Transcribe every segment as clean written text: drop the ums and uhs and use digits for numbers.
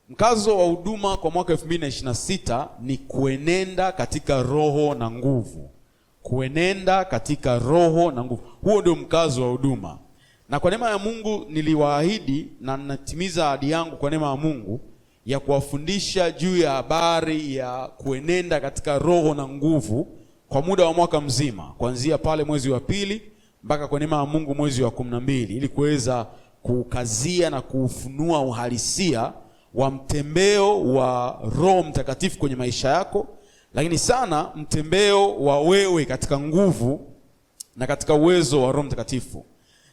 Mkazo wa huduma kwa mwaka 2026 ni kuenenda katika roho na nguvu. Kuenenda katika roho na nguvu. Huo ndio mkazo wa huduma. Na kwa neema ya Mungu niliwaahidi na natimiza ahadi yangu kwa neema ya Mungu ya kuwafundisha juu ya habari ya kuenenda katika roho na nguvu kwa muda wa mwaka mzima, kuanzia pale mwezi wa pili mpaka kwa neema ya Mungu mwezi wa 12, ili kuweza kukazia na kuufunua uhalisia wa mtembeo wa Roho Mtakatifu kwenye maisha yako, lakini sana mtembeo wa wewe katika nguvu na katika uwezo wa Roho Mtakatifu.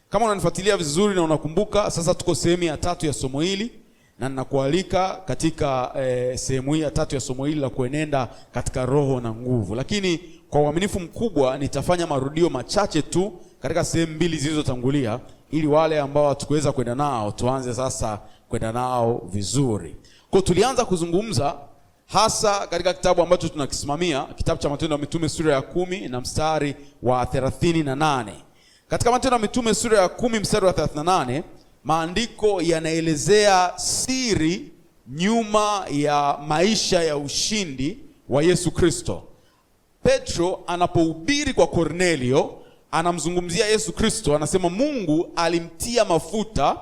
Kama unanifuatilia vizuri na unakumbuka, sasa tuko sehemu ya 3 ya somo hili, na ninakualika katika sehemu hii ya 3 ya somo hili la kuenenda katika roho na nguvu. Lakini kwa uaminifu mkubwa nitafanya marudio machache tu katika sehemu 2 zilizotangulia, ili wale ambao hatukuweza kwenda nao tuanze sasa kwenda nao vizuri. Kwa tulianza kuzungumza hasa katika kitabu ambacho tunakisimamia, kitabu cha Matendo ya Mitume sura ya 10 na mstari wa 38. Katika Matendo ya Mitume sura ya 10 mstari wa 38, maandiko yanaelezea siri nyuma ya maisha ya ushindi wa Yesu Kristo. Petro anapohubiri kwa Kornelio, anamzungumzia Yesu Kristo, anasema Mungu alimtia mafuta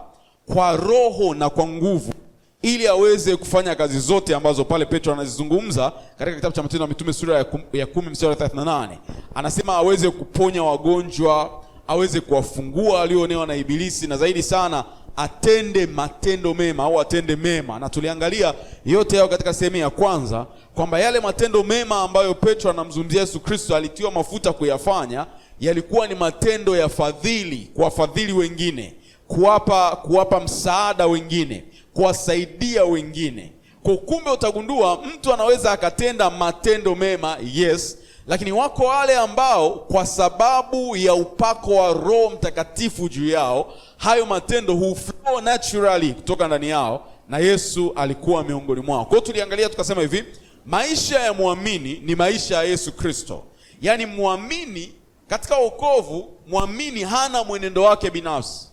kwa roho na kwa nguvu ili aweze kufanya kazi zote ambazo pale Petro anazizungumza katika kitabu cha Matendo ya Mitume sura ya 10 mstari wa 38. Anasema aweze kuponya wagonjwa, aweze kuwafungua walioonewa na ibilisi, na zaidi sana atende matendo mema au atende mema. Na tuliangalia yote hayo katika sehemu ya kwanza, kwamba yale matendo mema ambayo Petro anamzungumzia Yesu Kristo alitiwa mafuta kuyafanya yalikuwa ni matendo ya fadhili, kuwafadhili wengine, kuwapa msaada wengine, kuwasaidia wengine. Kwa kumbe utagundua mtu anaweza akatenda matendo mema, yes, lakini wako wale ambao kwa sababu ya upako wa Roho Mtakatifu juu yao, hayo matendo huflow naturally kutoka ndani yao, na Yesu alikuwa miongoni mwao. Kwa hiyo tuliangalia tukasema hivi, maisha ya muamini ni maisha ya Yesu Kristo. Yaani muamini katika wokovu, muamini hana mwenendo wake binafsi.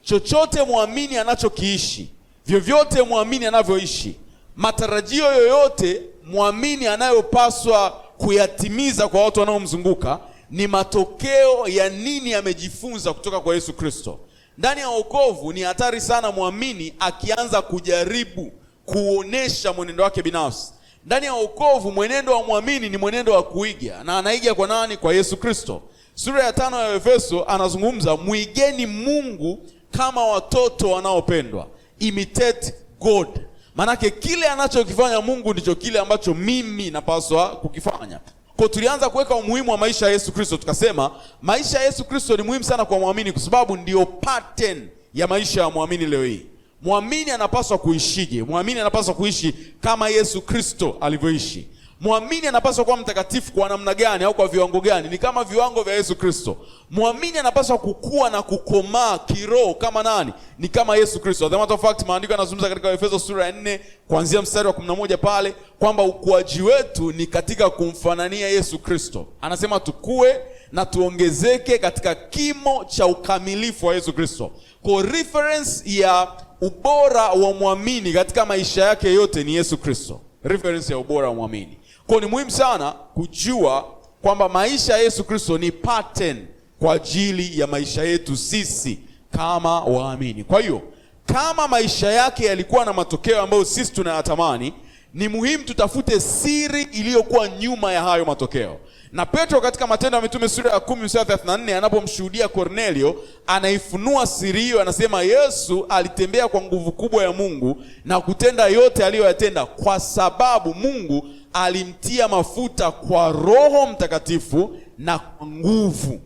Chochote muamini anachokiishi, vyovyote muamini anavyoishi, matarajio yoyote muamini anayopaswa kuyatimiza kwa watu wanaomzunguka ni matokeo ya nini amejifunza kutoka kwa Yesu Kristo. Ndani ya wokovu ni hatari sana muamini akianza kujaribu kuonesha mwenendo wake binafsi. Ndani ya wokovu mwenendo wa muamini ni mwenendo wa kuiga, na anaiga kwa nani? Kwa Yesu Kristo. Sura ya 5 ya Efeso anazungumza muigeni Mungu kama watoto wanaopendwa. Imitate God. Manake kile anachokifanya Mungu ndicho kile ambacho mimi napaswa kukifanya. Kwa tulianza kuweka umuhimu wa maisha ya Yesu Kristo, tukasema maisha ya Yesu Kristo ni muhimu sana kwa muamini kwa sababu ndio pattern ya maisha ya muamini leo hii. Muamini anapaswa kuishije? Muamini anapaswa kuishi kama Yesu Kristo alivyoishi. Muamini anapaswa kuwa mtakatifu kwa namna gani au kwa viwango gani? Ni kama viwango vya Yesu Kristo. Muamini anapaswa kukua na kukomaa kiroho kama nani? Ni kama Yesu Kristo. As a matter of fact, maandiko yanazungumza katika Efeso sura ya 4 kuanzia mstari wa 11 pale kwamba ukuaji wetu ni katika kumfanania Yesu Kristo. Anasema tukue na tuongezeke katika kimo cha ukamilifu wa Yesu Kristo. Kwa reference ya ubora wa muamini katika maisha yake yote ni Yesu Kristo. Reference ya ubora wa muamini. Kwa ni muhimu sana kujua kwamba maisha ya Yesu Kristo ni pattern kwa ajili ya maisha yetu sisi kama waamini. Kwa hiyo kama maisha yake yalikuwa na matokeo ambayo sisi tunayatamani, ni muhimu tutafute siri iliyokuwa nyuma ya hayo matokeo. Na Petro katika Matendo ya Mitume sura ya 10 mstari 34 anapomshuhudia Kornelio, anaifunua siri hiyo. Anasema Yesu alitembea kwa nguvu kubwa ya Mungu na kutenda yote aliyoyatenda kwa sababu Mungu alimtia mafuta kwa Roho Mtakatifu na kwa nguvu.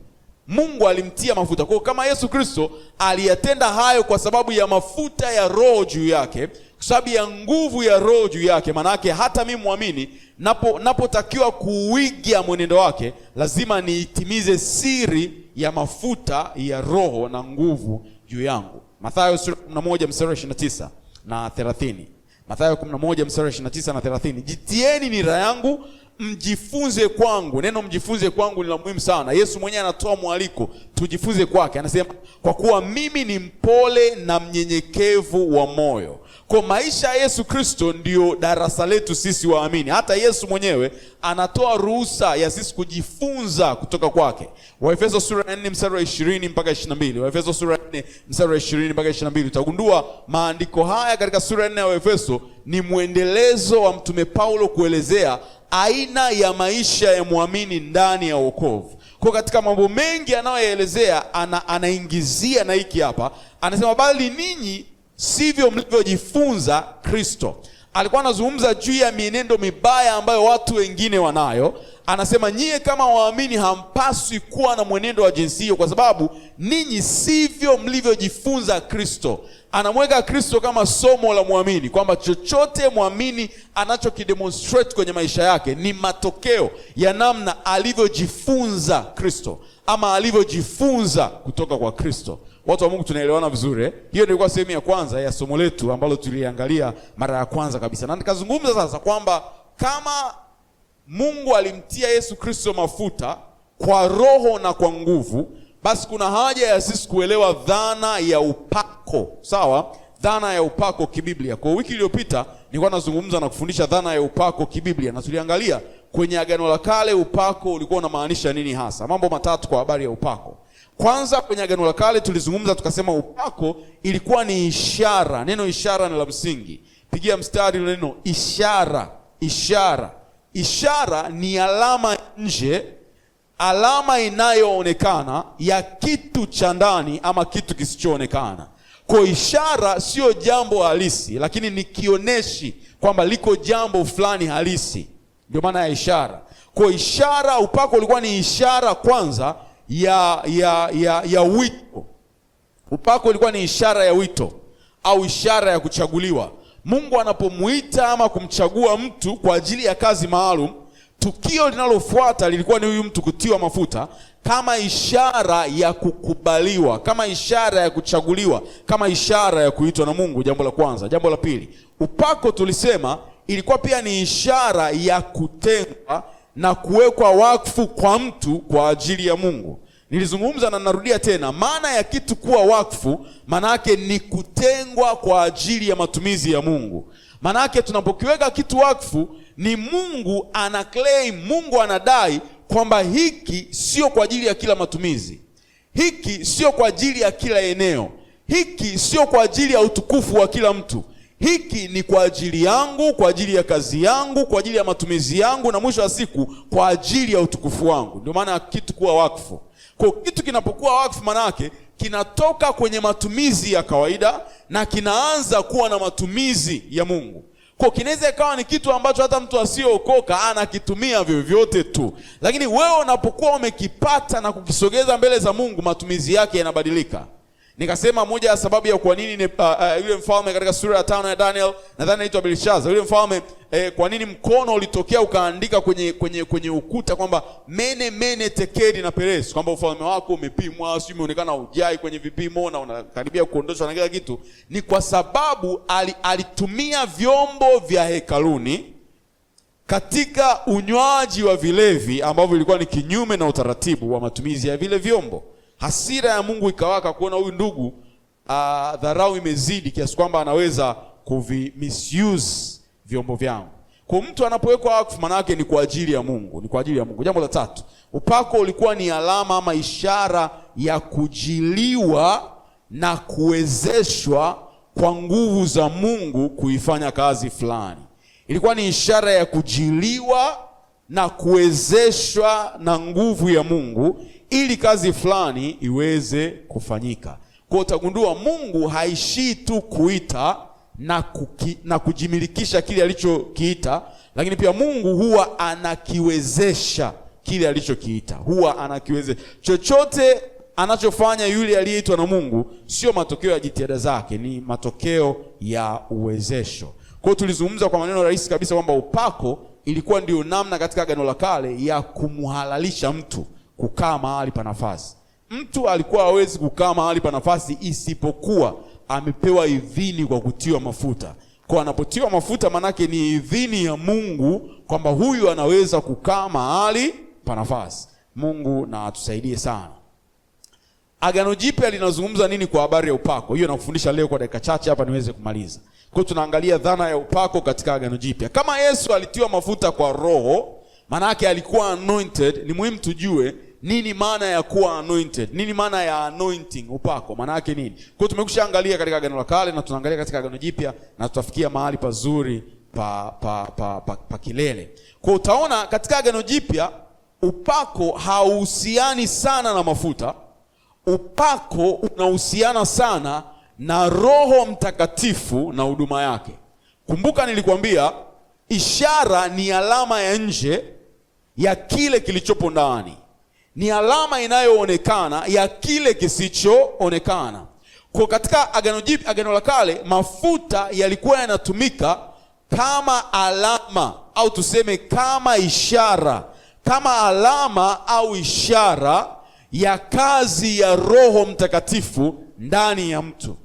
Mungu alimtia mafuta. Kwa kama Yesu Kristo aliyatenda hayo kwa sababu ya mafuta ya Roho juu yake, kwa sababu ya nguvu ya Roho juu yake, maana yake hata mimi muamini napotakiwa kuiga mwenendo wake, lazima niitimize siri ya mafuta ya Roho na nguvu juu yangu. Mathayo sura 11 mstari 29 na 30. Mathayo 11 mstari 29 na 30. Jitieni nira yangu, mjifunze kwangu. Neno mjifunze kwangu ni la muhimu sana. Yesu mwenyewe anatoa mwaliko tujifunze kwake. Anasema kwa kuwa mimi ni mpole na mnyenyekevu wa moyo. Kwa maisha ya Yesu Kristo ndio darasa letu sisi waamini. Hata Yesu mwenyewe anatoa ruhusa ya sisi kujifunza kutoka kwake. Waefeso sura 4 mstari wa 20 mpaka 22. Waefeso sura 4 mstari wa 20 mpaka 22. Utagundua maandiko haya katika sura 4 ya Waefeso ni mwendelezo wa Mtume Paulo kuelezea aina ya maisha ya muamini ndani ya wokovu. Kwa katika mambo mengi anayoelezea anaingizia na hiki hapa. Anasema bali ninyi sivyo mlivyojifunza Kristo. Alikuwa anazungumza juu ya mienendo mibaya ambayo watu wengine wanayo. Anasema nyie kama waamini hampaswi kuwa na mwenendo wa jinsi hiyo, kwa sababu ninyi sivyo mlivyojifunza Kristo. Anamweka Kristo kama somo la muamini, kwamba chochote muamini anachokidemonstrate kwenye maisha yake ni matokeo ya namna alivyojifunza Kristo, ama alivyojifunza kutoka kwa Kristo. Watu wa Mungu, tunaelewana vizuri eh? Hiyo ilikuwa sehemu ya kwanza ya somo letu ambalo tuliangalia mara ya kwanza kabisa. Na nikazungumza sasa kwamba kama Mungu alimtia Yesu Kristo mafuta kwa roho na kwa nguvu, basi kuna haja ya sisi kuelewa dhana ya upako. Sawa? Dhana ya upako kibiblia. Kwa wiki iliyopita nilikuwa nazungumza na kufundisha dhana ya upako kibiblia, na tuliangalia kwenye Agano la Kale upako ulikuwa unamaanisha nini hasa. Mambo matatu kwa habari ya upako. Kwanza, kwenye Agano la Kale tulizungumza tukasema upako ilikuwa ni ishara. Neno ishara ni la msingi. Pigia mstari ile neno ishara. Ishara. Ishara ni alama nje, alama inayoonekana ya kitu cha ndani ama kitu kisichoonekana. Kwa ishara sio jambo halisi, lakini ni kioneshi kwamba liko jambo fulani halisi. Ndio maana ya ishara. Kwa ishara, upako ulikuwa ni ishara kwanza ya wito. Upako ulikuwa ni ishara ya wito au ishara ya kuchaguliwa. Mungu anapomuita ama kumchagua mtu kwa ajili ya kazi maalum, tukio linalofuata lilikuwa ni huyu mtu kutiwa mafuta kama ishara ya kukubaliwa, kama ishara ya kuchaguliwa, kama ishara ya kuitwa na Mungu. Jambo la kwanza. Jambo la pili, upako tulisema ilikuwa pia ni ishara ya kutengwa na kuwekwa wakfu kwa mtu kwa ajili ya Mungu. Nilizungumza na narudia tena, maana ya kitu kuwa wakfu maana yake ni kutengwa kwa ajili ya matumizi ya Mungu. Maana yake tunapokiweka kitu wakfu ni Mungu ana claim, Mungu anadai kwamba hiki sio kwa ajili ya kila matumizi. Hiki sio kwa ajili ya kila eneo. Hiki sio kwa ajili ya utukufu wa kila mtu. Hiki ni kwa ajili yangu, kwa ajili ya kazi yangu, kwa ajili ya matumizi yangu, na mwisho wa siku kwa ajili ya utukufu wangu. Ndio maana kitu kuwa wakfu. Kwa kitu kinapokuwa wakfu manake kinatoka kwenye matumizi ya kawaida na kinaanza kuwa na matumizi ya Mungu. Kwa kinaweza ikawa ni kitu ambacho hata mtu asiyeokoka anakitumia vyovyote tu, lakini wewe unapokuwa umekipata na kukisogeza mbele za Mungu, matumizi yake yanabadilika. Nikasema moja ya sababu ya kwa nini yule mfalme katika sura ya 5 ya Daniel, nadhani anaitwa Belshaza, yule mfalme kwa nini mkono ulitokea ukaandika kwenye ukuta kwamba mene tekedi na peres, kwamba ufalme wako umepimwa, sio umeonekana hujai kwenye vipimo na unakaribia kuondoshwa na kila kitu. Ni kwa sababu alitumia vyombo vya hekaluni katika unywaji wa vilevi ambavyo vilikuwa ni kinyume na utaratibu wa matumizi ya vile vyombo. Hasira ya Mungu ikawaka kuona huyu ndugu dharau imezidi kiasi kwamba anaweza misuse vyombo vyangu. Kwa mtu anapowekwa wakfu maana yake ni kwa ajili ya Mungu, ni kwa ajili ya Mungu. Jambo la tatu, upako ulikuwa ni alama ama ishara ya kujiliwa na kuwezeshwa kwa nguvu za Mungu kuifanya kazi fulani. Ilikuwa ni ishara ya kujiliwa na kuwezeshwa na nguvu ya Mungu ili kazi fulani iweze kufanyika. Kwa utagundua Mungu haishii tu kuita na kujimilikisha kile alichokiita, lakini pia Mungu huwa anakiwezesha kile alichokiita. Huwa anakiwezesha. Chochote anachofanya yule aliyeitwa na Mungu sio matokeo ya jitihada zake, ni matokeo ya uwezesho. Kwa tulizungumza kwa maneno rahisi kabisa kwamba upako ilikuwa ndio namna katika Agano la Kale ya kumhalalisha mtu kukaa mahali pa nafasi. Mtu alikuwa hawezi kukaa mahali pa nafasi isipokuwa amepewa idhini kwa kutiwa mafuta. Kwa anapotiwa mafuta manake ni idhini ya Mungu kwamba huyu anaweza kukaa mahali pa nafasi. Mungu na atusaidie sana. Agano Jipya linazungumza nini kwa habari ya upako? Hiyo nakufundisha leo kwa dakika chache hapa niweze kumaliza. Kwa hiyo tunaangalia dhana ya upako katika Agano Jipya. Kama Yesu alitiwa mafuta kwa Roho, maana yake alikuwa anointed. Ni muhimu tujue nini maana ya kuwa anointed. Nini maana ya anointing, upako? Maana yake nini? Kwa hiyo tumekushaangalia katika Agano la Kale na tunaangalia katika Agano Jipya na tutafikia mahali pazuri pa kilele. Kwa utaona katika Agano Jipya upako hauhusiani sana na mafuta. Upako unahusiana sana na Roho Mtakatifu na huduma yake. Kumbuka nilikwambia ishara ni alama ya nje ya kile kilichopo ndani. Ni alama inayoonekana ya kile kisichoonekana. Kwa katika Agano Jipya, Agano la Kale, mafuta yalikuwa yanatumika kama alama au tuseme kama ishara, kama alama au ishara ya kazi ya Roho Mtakatifu ndani ya mtu.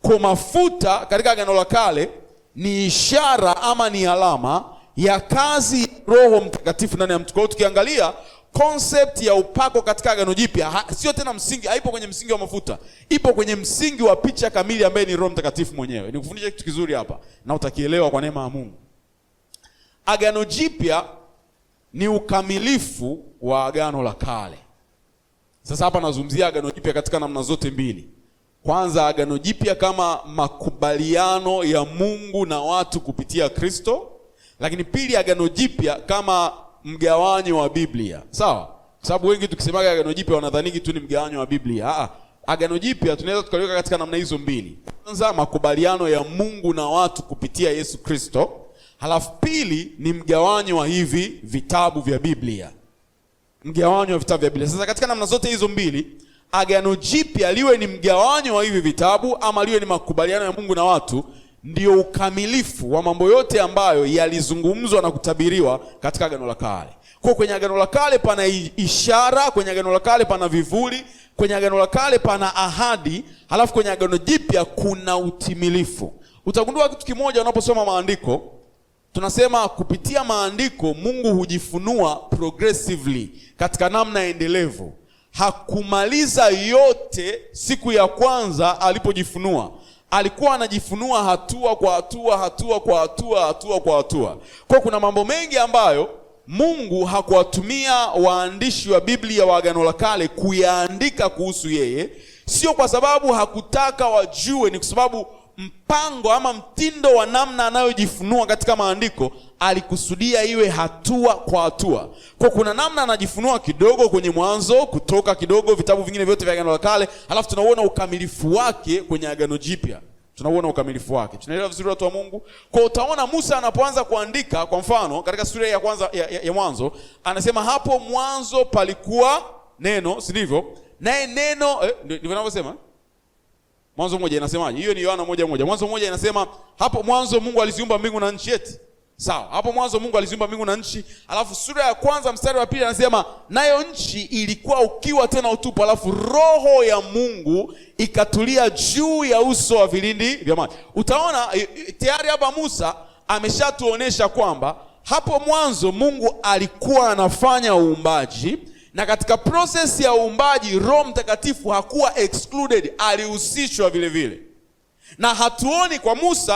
Kwa mafuta katika Agano la Kale ni ishara ama ni alama ya kazi ya Roho Mtakatifu ndani ya mtu. Kwa hiyo tukiangalia concept ya upako katika Agano Jipya sio tena msingi, haipo kwenye msingi wa mafuta. Ipo kwenye msingi wa picha kamili ambaye ni Roho Mtakatifu mwenyewe. Nikufundisha kitu kizuri hapa na utakielewa kwa neema ya Mungu. Agano Jipya ni ukamilifu wa Agano la Kale. Sasa hapa nazungumzia Agano Jipya katika namna zote mbili. Kwanza, Agano Jipya kama makubaliano ya Mungu na watu kupitia Kristo. Lakini pili, Agano Jipya kama mgawanyo wa Biblia. Sawa? Kwa sababu wengi tukisemaga Agano Jipya wanadhani tu ni mgawanyo wa Biblia. Agano Jipya tunaweza tukaliweka katika namna hizo mbili. Kwanza, makubaliano ya Mungu na watu kupitia Yesu Kristo. Halafu pili ni mgawanyo wa hivi vitabu vya Biblia. Mgawanyo wa vitabu vya Biblia. Sasa katika namna zote hizo mbili, Agano Jipya liwe ni mgawanyo wa hivi vitabu ama liwe ni makubaliano ya Mungu na watu, ndio ukamilifu wa mambo yote ambayo yalizungumzwa na kutabiriwa katika Agano la Kale. Kwa kwenye Agano la Kale pana ishara, kwenye Agano la Kale pana vivuli, kwenye Agano la Kale pana ahadi, halafu kwenye Agano Jipya kuna utimilifu. Utagundua kitu kimoja unaposoma maandiko. Tunasema kupitia maandiko Mungu hujifunua progressively, katika namna endelevu. Hakumaliza yote siku ya kwanza alipojifunua. Alikuwa anajifunua hatua kwa hatua, hatua kwa hatua, hatua kwa hatua. Kwa kuna mambo mengi ambayo Mungu hakuwatumia waandishi wa Biblia wa Agano la Kale kuyaandika kuhusu yeye. Sio kwa sababu hakutaka wajue, ni kwa sababu mpango ama mtindo wa namna anayojifunua katika maandiko alikusudia iwe hatua kwa hatua. Kwa kuna namna anajifunua kidogo kwenye Mwanzo, Kutoka kidogo, vitabu vingine vyote vya Agano la Kale, halafu tunauona ukamilifu wake kwenye Agano Jipya. Tunauona ukamilifu wake. Tunaelewa vizuri watu wa Mungu? Kwa utaona Musa anapoanza kuandika, kwa mfano katika sura ya kwanza ya Mwanzo, anasema hapo mwanzo palikuwa neno, si ndivyo? Naye neno ndivyo anavyosema. Mwanzo moja inasemaje? Hiyo ni Yohana 1:1. Mwanzo moja inasema hapo mwanzo Mungu aliziumba mbingu na nchi eti. Sawa. Hapo mwanzo Mungu aliziumba mbingu na nchi. Alafu sura ya kwanza mstari wa pili anasema nayo nchi ilikuwa ukiwa tena utupu, alafu roho ya Mungu ikatulia juu ya uso wa vilindi vya maji. Utaona tayari hapa Musa ameshatuonesha kwamba hapo mwanzo Mungu alikuwa anafanya uumbaji. Na katika process ya uumbaji Roho Mtakatifu hakuwa excluded, alihusishwa vile vile. Na hatuoni kwa Musa,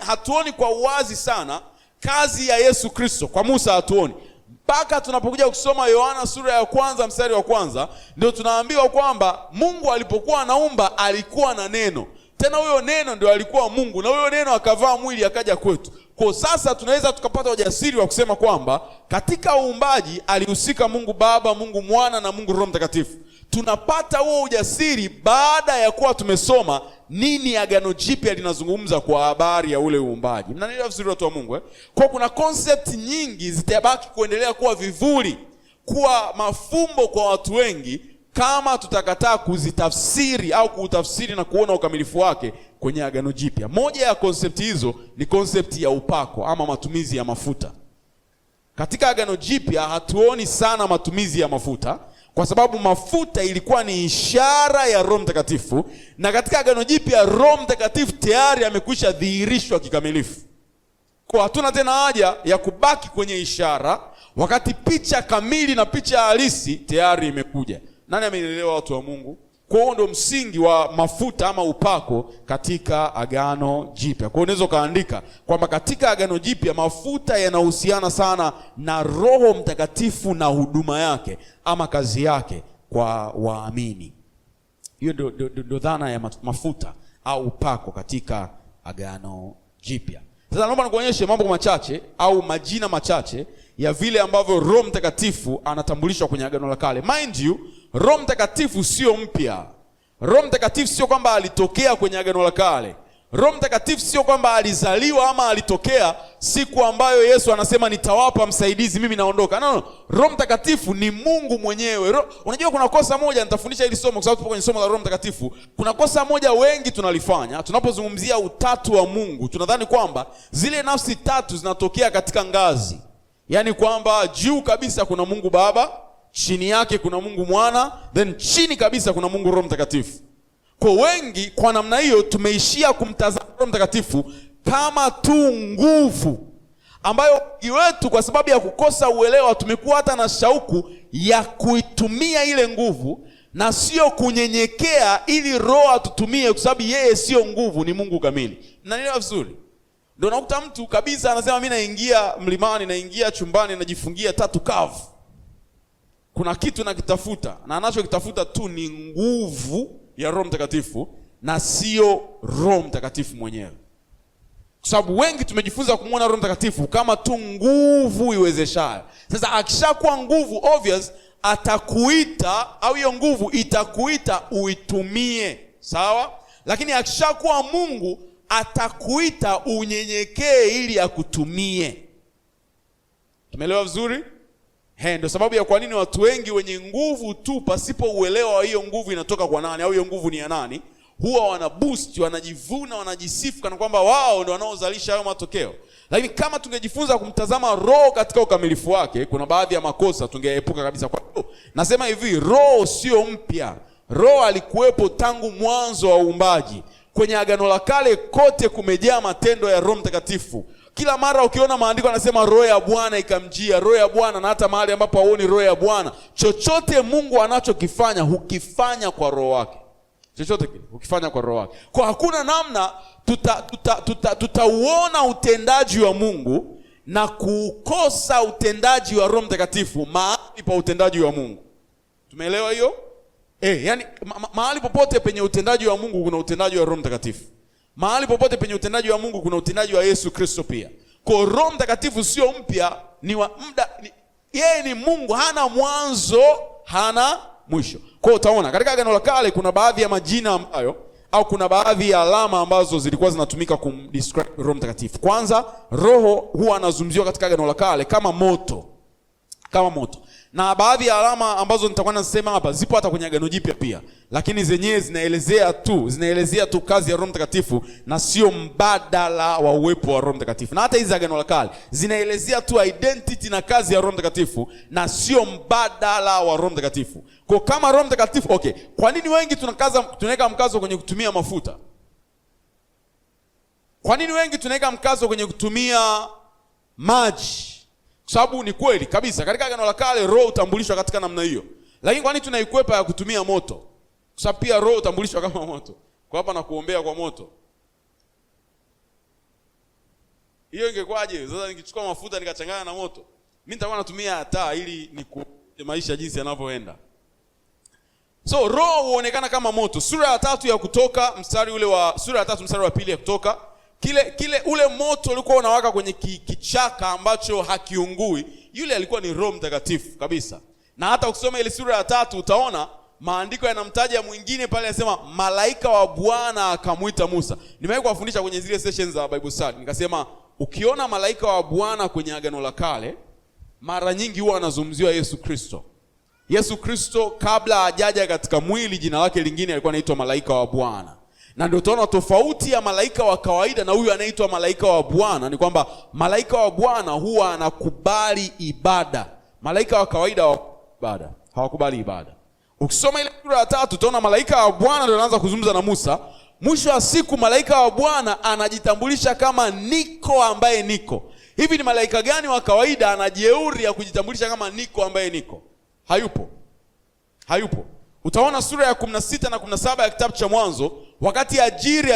hatuoni kwa uwazi sana kazi ya Yesu Kristo. Kwa Musa hatuoni. Mpaka tunapokuja kusoma Yohana sura ya kwanza mstari wa kwanza, ndio tunaambiwa kwamba Mungu alipokuwa anaumba alikuwa na neno. Tena huyo neno ndio alikuwa Mungu, na huyo neno akavaa mwili akaja kwetu. Kwa sasa tunaweza tukapata ujasiri wa kusema kwamba katika uumbaji alihusika Mungu Baba, Mungu Mwana na Mungu Roho Mtakatifu. Tunapata huo ujasiri baada ya kuwa tumesoma nini Agano Jipya linazungumza kwa habari ya ule uumbaji. Mnanielewa vizuri watu wa Mungu? Kwa kuna concept nyingi zitabaki kuendelea kuwa vivuli, kuwa mafumbo kwa watu wengi, kama tutakataa kuzitafsiri au kuutafsiri na kuona ukamilifu wake kwenye Agano Jipya. Moja ya concept hizo ni concept ya upako ama matumizi ya mafuta. Katika Agano Jipya hatuoni sana matumizi ya mafuta. kwa sababu mafuta ilikuwa ni ishara ya Roho Mtakatifu, na katika Agano Jipya Roho Mtakatifu tayari amekwisha dhihirishwa kikamilifu. Kwa hatuna tena haja ya kubaki kwenye ishara, wakati picha kamili na picha halisi tayari imekuja. Nani ameelewa, watu wa Mungu? Kwa hiyo ndio msingi wa mafuta ama upako katika Agano Jipya. Kwa hiyo unaweza kaandika kwamba katika Agano Jipya mafuta yanahusiana sana na Roho Mtakatifu na huduma yake ama kazi yake kwa waamini. Hiyo ndio dhana ya mafuta au upako katika Agano Jipya. Sasa naomba nikuonyeshe mambo machache au majina machache ya vile ambavyo Roho Mtakatifu anatambulishwa kwenye Agano la Kale. Mind you, Roho Mtakatifu sio mpya. Roho Mtakatifu sio kwamba alitokea kwenye Agano la Kale. Roho Mtakatifu sio kwamba alizaliwa ama alitokea siku ambayo Yesu anasema nitawapa msaidizi mimi naondoka. No. Roho Mtakatifu ni Mungu mwenyewe. Unajua kuna kosa moja, nitafundisha hili somo kwa sababu tupo kwenye somo la Roho Mtakatifu. Kuna kosa moja wengi tunalifanya tunapozungumzia utatu wa Mungu. Tunadhani kwamba zile nafsi tatu zinatokea katika ngazi. Yaani kwamba juu kabisa kuna Mungu Baba, chini yake kuna Mungu Mwana, then chini kabisa kuna Mungu Roho Mtakatifu. Kwa wengi kwa namna hiyo tumeishia kumtazama Roho Mtakatifu kama tu nguvu ambayo wetu kwa sababu ya kukosa uelewa tumekuwa hata na shauku ya kuitumia ile nguvu na sio kunyenyekea ili Roho atutumie, kwa sababu yeye sio nguvu, ni Mungu kamili. Mnanielewa vizuri? Ndio unakuta mtu kabisa anasema mimi naingia mlimani, naingia chumbani, najifungia tatu kavu. Kuna kitu nakitafuta, na anachokitafuta tu ni nguvu ya Roho Mtakatifu na sio Roho Mtakatifu mwenyewe. Kwa sababu wengi tumejifunza kumuona Roho Mtakatifu kama tu nguvu iwezeshayo. Sasa akishakuwa nguvu, obvious atakuita au hiyo nguvu itakuita uitumie, sawa? Lakini akishakuwa Mungu atakuita unyenyekee ili akutumie. Tumeelewa vizuri? Ndio sababu ya kwa nini watu wengi wenye nguvu tu pasipo uelewa wa hiyo nguvu inatoka kwa nani au hiyo nguvu ni ya nani, huwa wanaboost, wanajivuna, wanajisifu kana kwamba wao ndio wanaozalisha hayo matokeo. Lakini kama tungejifunza kumtazama Roho katika ukamilifu wake, kuna baadhi ya makosa tungeepuka kabisa. Kwa hiyo nasema hivi, Roho sio mpya. Roho alikuwepo tangu mwanzo wa uumbaji. Kwenye Agano la Kale kote kumejaa matendo ya Roho Mtakatifu. Kila mara ukiona maandiko yanasema Roho ya Bwana ikamjia, Roho ya Bwana, na hata mahali ambapo haoni Roho ya Bwana, chochote Mungu anachokifanya hukifanya kwa Roho wake. Chochote kile hukifanya kwa Roho wake. Kwa hakuna namna tutauona utendaji wa Mungu na kukosa utendaji wa Roho Mtakatifu mahali pa utendaji wa Mungu. Tumeelewa hiyo? Yani mahali popote penye utendaji wa Mungu kuna utendaji wa Roho Mtakatifu. Mahali popote penye utendaji wa Mungu kuna utendaji wa Yesu Kristo pia. Kwa Roho Mtakatifu sio mpya, ni wa muda, yeye ni Mungu, hana mwanzo, hana mwisho. Kwa utaona katika Agano la Kale kuna baadhi ya majina ambayo au kuna baadhi ya alama ambazo zilikuwa zinatumika kumdescribe Roho Mtakatifu. Kwanza, Roho huwa anazungumziwa katika Agano la Kale kama moto. Kama moto. Na baadhi ya alama ambazo nitakuwa nasema hapa zipo hata kwenye Agano Jipya pia, lakini zenyewe zinaelezea tu kazi ya Roho Mtakatifu na sio mbadala wa uwepo wa Roho Mtakatifu. Na hata hizi Agano la Kale zinaelezea tu identity na kazi ya Roho Mtakatifu na sio mbadala wa Roho Mtakatifu. Kwa kama Roho Mtakatifu, okay, kwa nini wengi tunaweka mkazo kwenye kutumia mafuta? Kwa nini wengi tunaweka mkazo kwenye kutumia maji? Kwa sababu ni kweli kabisa katika Agano la Kale Roho utambulishwa katika namna hiyo. Lakini kwa nini tunaikwepa ya kutumia moto? Kwa sababu pia Roho utambulishwa kama moto. Kwa hapa na kuombea kwa moto. Hiyo ingekwaje? Sasa nikichukua mafuta nikachanganya na moto. Mimi nitakuwa natumia taa ili nikuone maisha jinsi yanavyoenda. So Roho huonekana kama moto. Sura ya 3 ya Kutoka, mstari ule wa sura ya 3 mstari wa 2 ya Kutoka, ule moto ulikuwa unawaka kwenye kichaka ambacho hakiungui, yule alikuwa ni Roho Mtakatifu kabisa. Na hata ukisoma ile sura ya 3 utaona maandiko yanamtaja mwingine pale, yanasema malaika wa Bwana akamuita Musa. Nimewahi kuwafundisha kwenye zile sessions za Bible study, nikasema ukiona malaika wa Bwana kwenye Agano la Kale mara nyingi huwa anazungumziwa Yesu Kristo. Yesu Kristo kabla hajaja katika mwili, jina lake lingine alikuwa anaitwa malaika wa Bwana. Na ndio tunaona tofauti ya malaika wa kawaida na huyu anaitwa malaika wa Bwana ni kwamba malaika wa Bwana huwa anakubali ibada. Malaika wa kawaida wa ibada. hawakubali ibada. Ukisoma ile sura ya 3 utaona malaika wa Bwana ndio anaanza kuzungumza na Musa. Mwisho wa siku malaika wa Bwana anajitambulisha kama niko ambaye niko. Hivi ni malaika gani wa kawaida anajeuri ya kujitambulisha kama niko ambaye niko? Hayupo. Utaona sura ya 16 na 17 ya kitabu cha Mwanzo, wakati Hajiri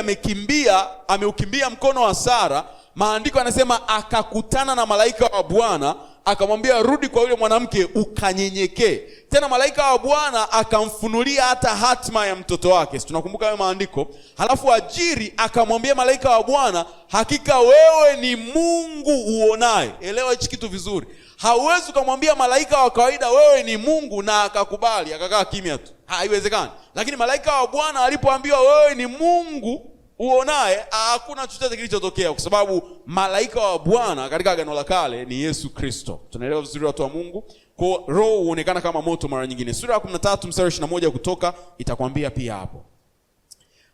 ameukimbia mkono wa Sara, maandiko yanasema akakutana na malaika wa Bwana, akamwambia rudi kwa yule mwanamke ukanyenyekee. Tena malaika wa Bwana akamfunulia hata hatima ya mtoto wake. Tunakumbuka hayo maandiko. Halafu Hajiri akamwambia malaika wa Bwana, hakika wewe ni Mungu uonaye. Elewa hichi kitu vizuri. Hauwezi kumwambia malaika wa kawaida wewe ni Mungu na akakubali, akakaa kimya tu. Haiwezekani. Lakini malaika wa Bwana alipoambiwa wewe ni Mungu uonaye, hakuna chochote kilichotokea, kwa sababu malaika wa Bwana katika Agano la Kale ni Yesu Kristo. Tunaelewa vizuri watu wa Mungu. Kwa roho huonekana kama moto mara nyingine. Sura ya 13 mstari 21 Kutoka itakwambia pia hapo.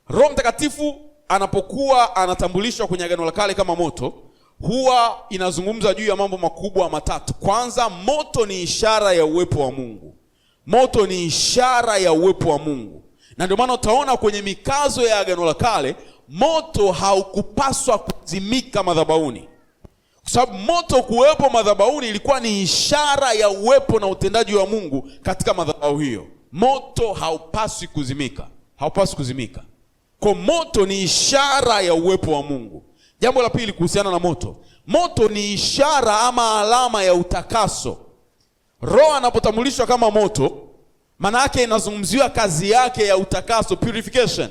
Roho Mtakatifu anapokuwa anatambulishwa kwenye Agano la Kale kama moto, huwa inazungumza juu ya mambo makubwa matatu. Kwanza, moto ni ishara ya uwepo wa Mungu. Moto ni ishara ya uwepo wa Mungu. Na ndio maana utaona kwenye mikazo ya Agano la Kale, moto haukupaswa kuzimika madhabahuni. Kwa sababu moto kuwepo madhabahuni ilikuwa ni ishara ya uwepo na utendaji wa Mungu katika madhabahu hiyo. Moto haupaswi kuzimika. Kwa moto ni ishara ya uwepo wa Mungu. Jambo la pili kuhusiana na moto. Moto ni ishara ama alama ya utakaso. Roho anapotambulishwa kama moto, maana yake inazungumziwa kazi yake ya utakaso, purification.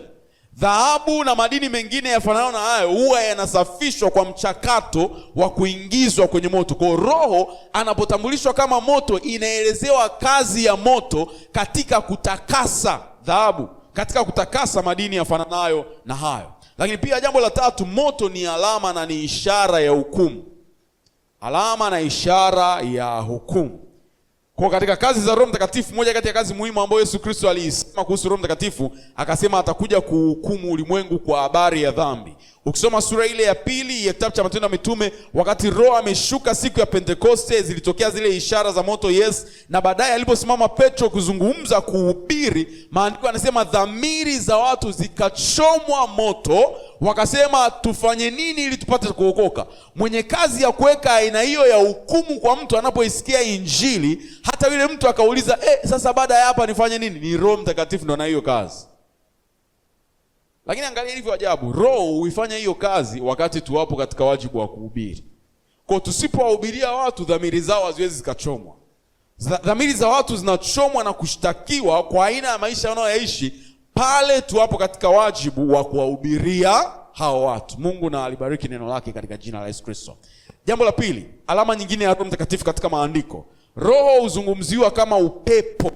Dhahabu na madini mengine yafanana na hayo huwa yanasafishwa kwa mchakato wa kuingizwa kwenye moto. Kwa roho anapotambulishwa kama moto, inaelezewa kazi ya moto katika kutakasa dhahabu, katika kutakasa madini yafananayo na hayo. Lakini pia jambo la tatu, moto ni alama na ni ishara ya hukumu. Alama na ishara ya hukumu. Kwa katika kazi za Roho Mtakatifu, moja kati ya kazi muhimu ambayo Yesu Kristo alisema kuhusu Roho Mtakatifu, akasema atakuja kuhukumu ulimwengu kwa habari ya dhambi. Ukisoma sura ile ya 2 ya kitabu cha Matendo ya Mitume, wakati Roho ameshuka siku ya Pentekoste, zilitokea zile ishara za moto, yes, na baadaye aliposimama Petro kuzungumza, kuhubiri, maandiko yanasema dhamiri za watu zikachomwa moto, wakasema tufanye nini ili tupate kuokoka. Mwenye kazi ya kuweka aina hiyo ya hukumu kwa mtu anapoisikia Injili, hata yule mtu akauliza, sasa baada ya hapa nifanye nini? Ni Roho Mtakatifu ndo na hiyo kazi. Lakini angalia ilivyo ajabu, Roho huifanya hiyo kazi wakati tuwapo katika wajibu wa kuhubiri. Kwa tusipowahubiria watu, dhamiri zao haziwezi zikachomwa. Dhamiri za watu zinachomwa na kushtakiwa kwa aina ya maisha wanayoishi pale tuwapo katika wajibu wa kuwahubiria hao watu. Mungu na alibariki neno lake katika jina la Yesu Kristo. Jambo la pili, alama nyingine ya Roho Mtakatifu katika maandiko. Roho huzungumziwa kama upepo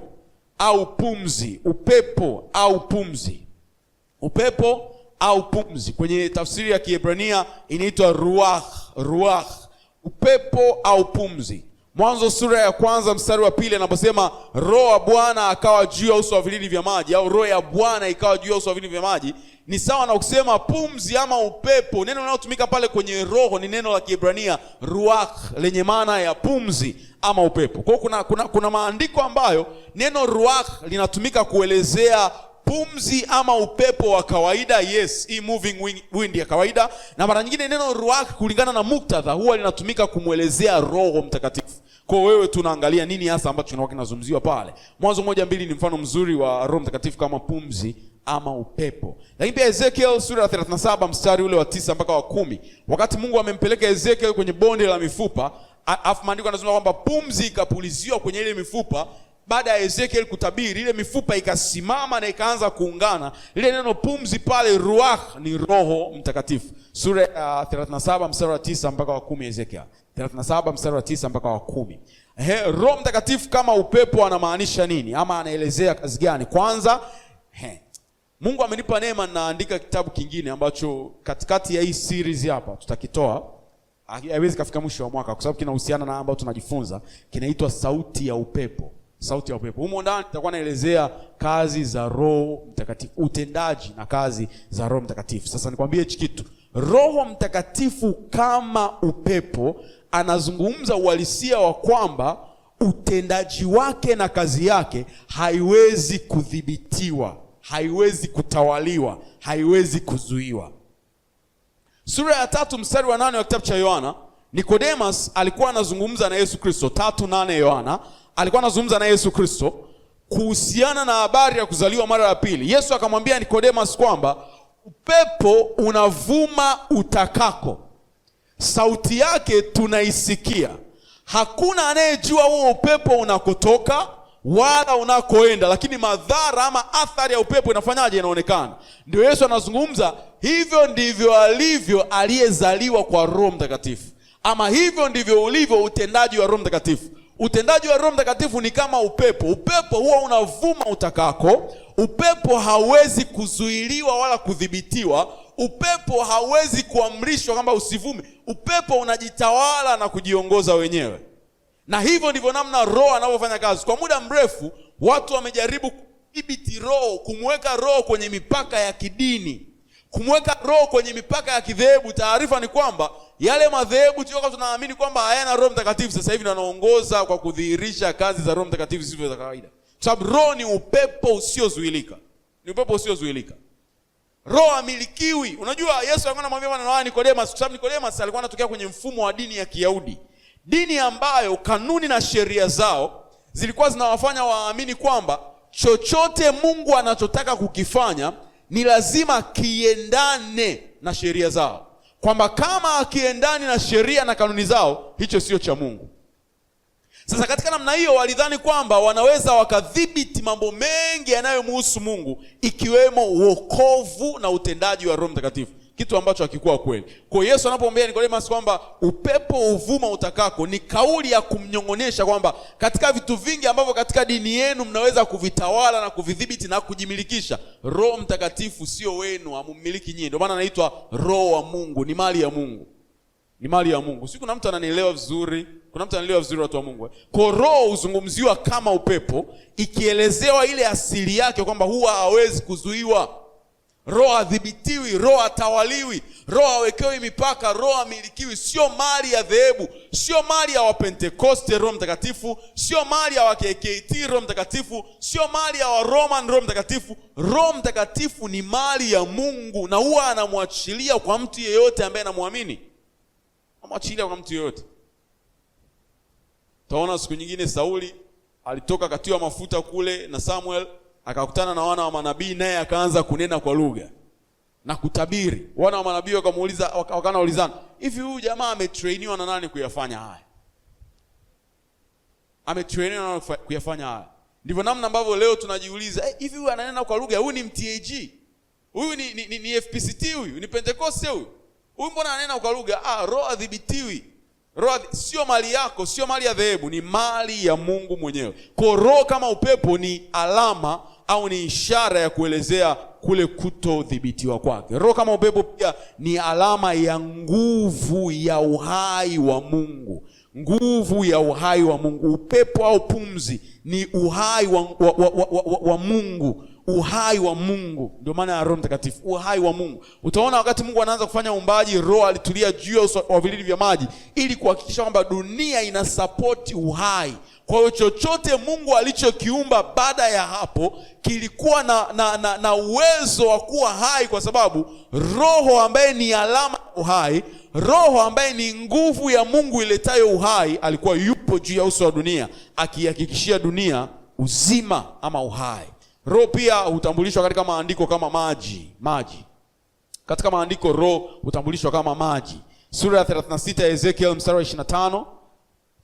au pumzi. Upepo au pumzi. Upepo au pumzi. Kwenye tafsiri ya Kiebrania inaitwa ruach. Upepo au pumzi. Mwanzo sura ya 1 mstari wa 2 anaposema Roho wa Bwana akawa juu ya uso wa vilindi vya maji, au Roho ya Bwana ikawa juu ya uso wa vilindi vya maji, ni sawa na kusema pumzi ama upepo. Neno linalotumika pale kwenye roho ni neno la Kiebrania ruach, lenye maana ya pumzi ama upepo. Kwa hiyo kuna maandiko ambayo neno ruach linatumika kuelezea pumzi ama upepo wa kawaida, yes, hii moving wind ya kawaida, na mara nyingine neno ruach kulingana na muktadha huwa linatumika kumuelezea Roho Mtakatifu. Kwa wewe tunaangalia nini hasa ambacho kinakuwa kinazungumziwa pale. Mwanzo 1:2 ni mfano mzuri wa Roho Mtakatifu kama pumzi ama upepo. Lakini pia Ezekiel sura ya 37 mstari ule wa 9 mpaka wa 10, wakati Mungu amempeleka Ezekiel kwenye bonde la mifupa, afu maandiko yanasema kwamba pumzi ikapuliziwa kwenye ile mifupa. Baada ya Ezekiel kutabiri, ile mifupa ikasimama na ikaanza kuungana. Ile neno pumzi pale ruach ni Roho Mtakatifu. Sura ya 37 mstari wa 9 mpaka wa 10 Ezekiel. 37 mstari wa 9 mpaka wa 10. Roho Mtakatifu kama upepo anamaanisha nini? Ama anaelezea kazi gani? Kwanza, Mungu amenipa neema, naandika kitabu kingine ambacho katikati ya hii series hapa tutakitoa. Haiwezi kafika mwisho wa mwaka kwa sababu kinahusiana na ambao tunajifunza, kinaitwa Sauti ya Upepo. Sauti ya Upepo. Humo ndani nitakuwa naelezea kazi za Roho Mtakatifu, utendaji na kazi za Roho Mtakatifu. Sasa nikwambie hichi kitu. Roho Mtakatifu kama upepo anazungumza uhalisia wa kwamba utendaji wake na kazi yake haiwezi kudhibitiwa, haiwezi kutawaliwa, haiwezi kuzuiwa. Sura ya 3 mstari wa 8 wa kitabu cha Yohana, Nicodemus alikuwa anazungumza na Yesu Kristo. 3:8 Yohana, alikuwa anazungumza na Yesu Kristo kuhusiana na habari ya kuzaliwa mara ya pili. Yesu akamwambia Nicodemus kwamba upepo unavuma utakako, sauti yake tunaisikia, hakuna anayejua huo upepo unakotoka wala unakoenda, lakini madhara ama athari ya upepo inafanyaje? Inaonekana. Ndio Yesu anazungumza, hivyo ndivyo alivyo aliyezaliwa kwa Roho Mtakatifu, ama hivyo ndivyo ulivyo utendaji wa Roho Mtakatifu. Utendaji wa Roho Mtakatifu ni kama upepo. Upepo huwa unavuma utakako. Upepo hauwezi kuzuiliwa wala kudhibitiwa. Upepo hauwezi kuamrishwa kwamba usivume. Upepo unajitawala na kujiongoza wenyewe. Na hivyo ndivyo namna Roho anavyofanya kazi. Kwa muda mrefu watu wamejaribu kudhibiti Roho, kumweka Roho kwenye mipaka ya kidini, kumweka Roho kwenye mipaka ya kidhehebu. Taarifa ni kwamba yale madhehebu tuliokuwa tunaamini kwamba hayana Roho Mtakatifu, sasa hivi wanaongoza kwa kudhihirisha kazi za Roho Mtakatifu zisizo za kawaida. Sababu Roho ni upepo usiozuilika. Ni upepo usiozuilika. Roho amilikiwi. Unajua Yesu alikuwa anamwambia maneno haya Nicodemus, kwa sababu Nicodemus alikuwa anatokea kwenye mfumo wa dini ya Kiyahudi. Dini ambayo kanuni na sheria zao zilikuwa zinawafanya waamini kwamba chochote Mungu anachotaka kukifanya ni lazima kiendane na sheria zao. Kwamba kama akiendani na sheria na kanuni zao, hicho sio cha Mungu. Sasa katika namna hiyo walidhani kwamba wanaweza wakadhibiti mambo mengi yanayomhusu Mungu, ikiwemo wokovu na utendaji wa Roho Mtakatifu, kitu ambacho hakikuwa kweli. Kwa Yesu anapomwambia Nicodemus kwamba upepo uvuma utakako, ni kauli ya kumnyong'onesha kwamba katika vitu vingi ambavyo katika dini yenu mnaweza kuvitawala na kuvidhibiti na kujimilikisha, Roho Mtakatifu sio wenu, hamummiliki nyinyi. Ndio maana anaitwa Roho wa Mungu, ni mali ya Mungu. Ni mali ya Mungu. Si kuna mtu ananielewa vizuri? Kuna mtu ananielewa vizuri watu wa Mungu? Kwa Roho uzungumziwa kama upepo, ikielezewa ile asili yake kwamba huwa hawezi kuzuiwa. Roho adhibitiwi, Roho atawaliwi, Roho awekewi mipaka, Roho amilikiwi. Sio mali ya dhehebu, sio mali ya Wapentekoste Roho Mtakatifu, sio mali ya KKT Roho Mtakatifu, sio mali ya Roman Roho Mtakatifu. Roho Mtakatifu ni mali ya Mungu, na huwa anamwachilia kwa mtu yeyote ambaye anamwamini. Anamwachilia kwa mtu yeyote. Taona siku nyingine Sauli alitoka katiwa mafuta kule na Samuel, akakutana na wana wa manabii, naye akaanza kunena kwa lugha na kutabiri. Wana wa manabii wakamuuliza, wakanaulizana, hivi huyu jamaa ametrainiwa na nani kuyafanya haya? Ametrainiwa na nani kuyafanya haya? Ndivyo namna ambavyo leo tunajiuliza, hivi huyu ananena kwa lugha, huyu ni MTAG? Huyu ni FPCT? Huyu ni Pentecoste? Huyu mbona ananena kwa lugha? Roho adhibitiwi. Roho sio mali yako, sio mali ya dhehebu, ni mali ya Mungu mwenyewe. Kwa Roho kama upepo ni alama au ni ishara ya kuelezea kule kutodhibitiwa kwake. Roho kama upepo pia ni alama ya nguvu ya uhai wa Mungu. Nguvu ya uhai wa Mungu. Upepo au pumzi ni uhai wa Mungu. Uhai wa Mungu. Ndio maana ya Roho Mtakatifu, uhai wa Mungu. Utaona wakati Mungu anaanza kufanya uumbaji, Roho alitulia juu ya vilindi vya maji ili kuhakikisha kwamba dunia ina support uhai. Kwa hiyo chochote Mungu alichokiumba baada ya hapo kilikuwa na uwezo wa kuwa hai, kwa sababu Roho ambaye ni alama uhai, Roho ambaye ni nguvu ya Mungu iletayo uhai, alikuwa yupo juu ya uso wa dunia akihakikishia dunia uzima ama uhai. Roho pia hutambulishwa katika maandiko kama maji. Katika maandiko Roho hutambulishwa kama maji. Sura ya 36 ya Ezekiel mstari wa 25.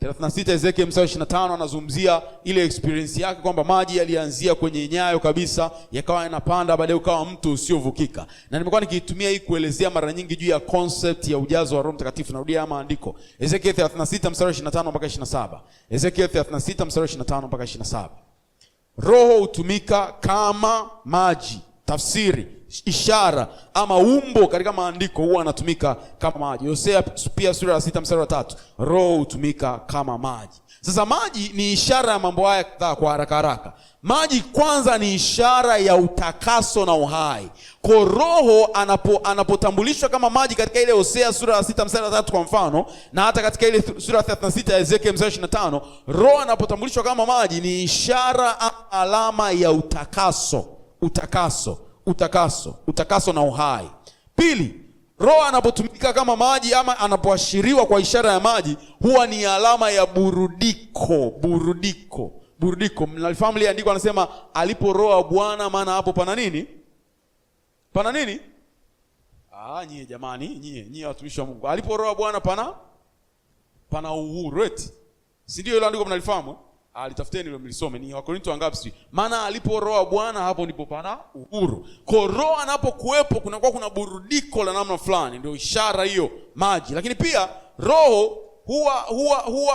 36 Ezekiel mstari wa 25 anazungumzia ile experience yake kwamba maji yalianzia kwenye nyayo kabisa, yakawa yanapanda, baadaye ukawa mto usiovukika. Na nimekuwa nikiitumia hii kuelezea mara nyingi juu ya concept ya ujazo wa Roho Mtakatifu. Narudia maandiko. Ezekiel 36 mstari wa 25 mpaka 27. Ezekiel 36 mstari wa 25 mpaka 27. Roho hutumika kama maji. Tafsiri, ishara ama umbo katika maandiko huwa anatumika kama maji. Hosea pia sura ya 6 mstari wa 3, roho hutumika kama maji. Sasa maji ni ishara ya mambo haya kadhaa kwa haraka haraka. Maji kwanza ni ishara ya utakaso na uhai. Kwa roho anapotambulishwa kama maji katika ile Hosea sura ya 6 mstari wa 3 kwa mfano, na hata katika ile sura ya 36 ya Ezekiel mstari 25, roho anapotambulishwa kama maji ni ishara alama ya utakaso na uhai. Pili, roho anapotumika kama maji ama anapoashiriwa kwa ishara ya maji huwa ni alama ya burudiko. Mnalifahamu ile andiko anasema alipo roho wa Bwana, maana hapo pana nini? Pana nini? Nyie jamani, nyie watumishi wa Mungu. Alipo roho wa Bwana pana uhuru. Si ndio ile andiko mnalifahamu? Litafuteni ile mlisome, ni Wakorintho wangapi sisi? Maana alipo roho wa Bwana hapo ndipo pana uhuru. Kwa roho anapokuwepo kuna burudiko la namna fulani, ndio ishara hiyo maji. Lakini pia roho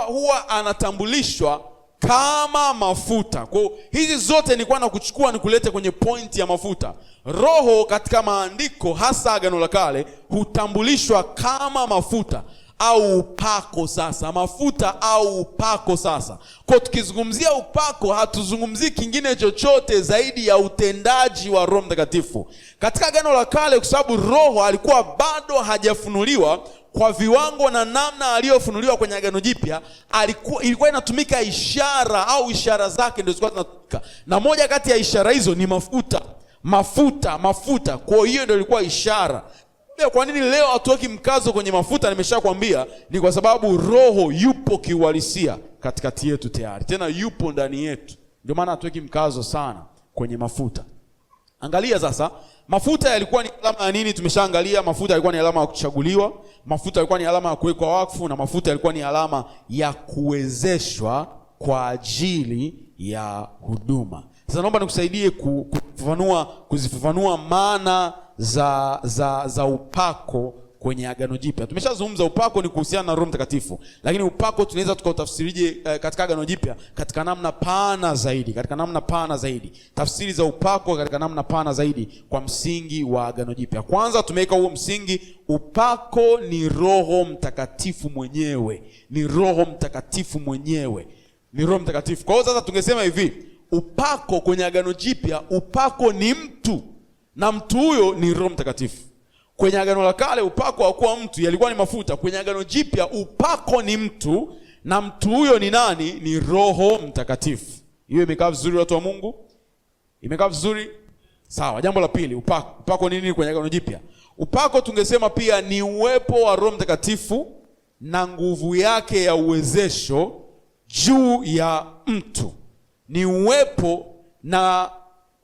huwa anatambulishwa kama mafuta. Kwa hizi zote nilikuwa nakuchukua nikulete kwenye point ya mafuta. Roho katika maandiko hasa Agano la Kale hutambulishwa kama mafuta au upako. Sasa mafuta au upako. Sasa kwa tukizungumzia upako, hatuzungumzii kingine chochote zaidi ya utendaji wa Roho Mtakatifu katika Agano la Kale, kwa sababu roho alikuwa bado hajafunuliwa kwa viwango na namna aliyofunuliwa kwenye Agano Jipya. Ilikuwa inatumika ishara au ishara zake ndio zilikuwa zinatumika, na moja kati ya ishara hizo ni mafuta. Kwa hiyo ndio ilikuwa ishara. Kwa nini leo hatuweki mkazo kwenye mafuta? Nimeshakwambia ni kwa sababu roho yupo kiuhalisia katikati yetu tayari, tena yupo ndani yetu. Ndio maana hatuweki mkazo sana kwenye mafuta. Angalia sasa, mafuta yalikuwa ni alama ya nini? Tumeshaangalia mafuta yalikuwa ni alama ya kuchaguliwa, mafuta yalikuwa ni alama ya kuwekwa wakfu, na mafuta yalikuwa ni alama ya kuwezeshwa kwa ajili ya huduma. Sasa naomba nikusaidie kuzifafanua maana za upako kwenye Agano Jipya. Tumeshazungumza upako ni kuhusiana na Roho Mtakatifu, lakini upako tunaweza tukautafsirije katika Agano Jipya katika namna pana zaidi. Tafsiri za upako katika namna pana zaidi kwa msingi wa Agano Jipya. Kwanza tumeweka huo msingi, upako ni Roho Mtakatifu mwenyewe. Ni Roho Mtakatifu. Kwa hiyo sasa tungesema hivi, upako kwenye Agano Jipya, upako ni mtu, na mtu huyo ni Roho Mtakatifu. Kwenye Agano la Kale upako hakuwa mtu, yalikuwa ni mafuta. Kwenye Agano Jipya upako ni mtu, na mtu huyo ni nani? Ni Roho Mtakatifu. Hiyo imekaa vizuri watu wa Mungu? Imekaa vizuri? Sawa. Jambo la pili, upako ni nini kwenye Agano Jipya? Upako tungesema pia ni uwepo wa Roho Mtakatifu na nguvu yake ya uwezesho juu ya mtu. Ni uwepo na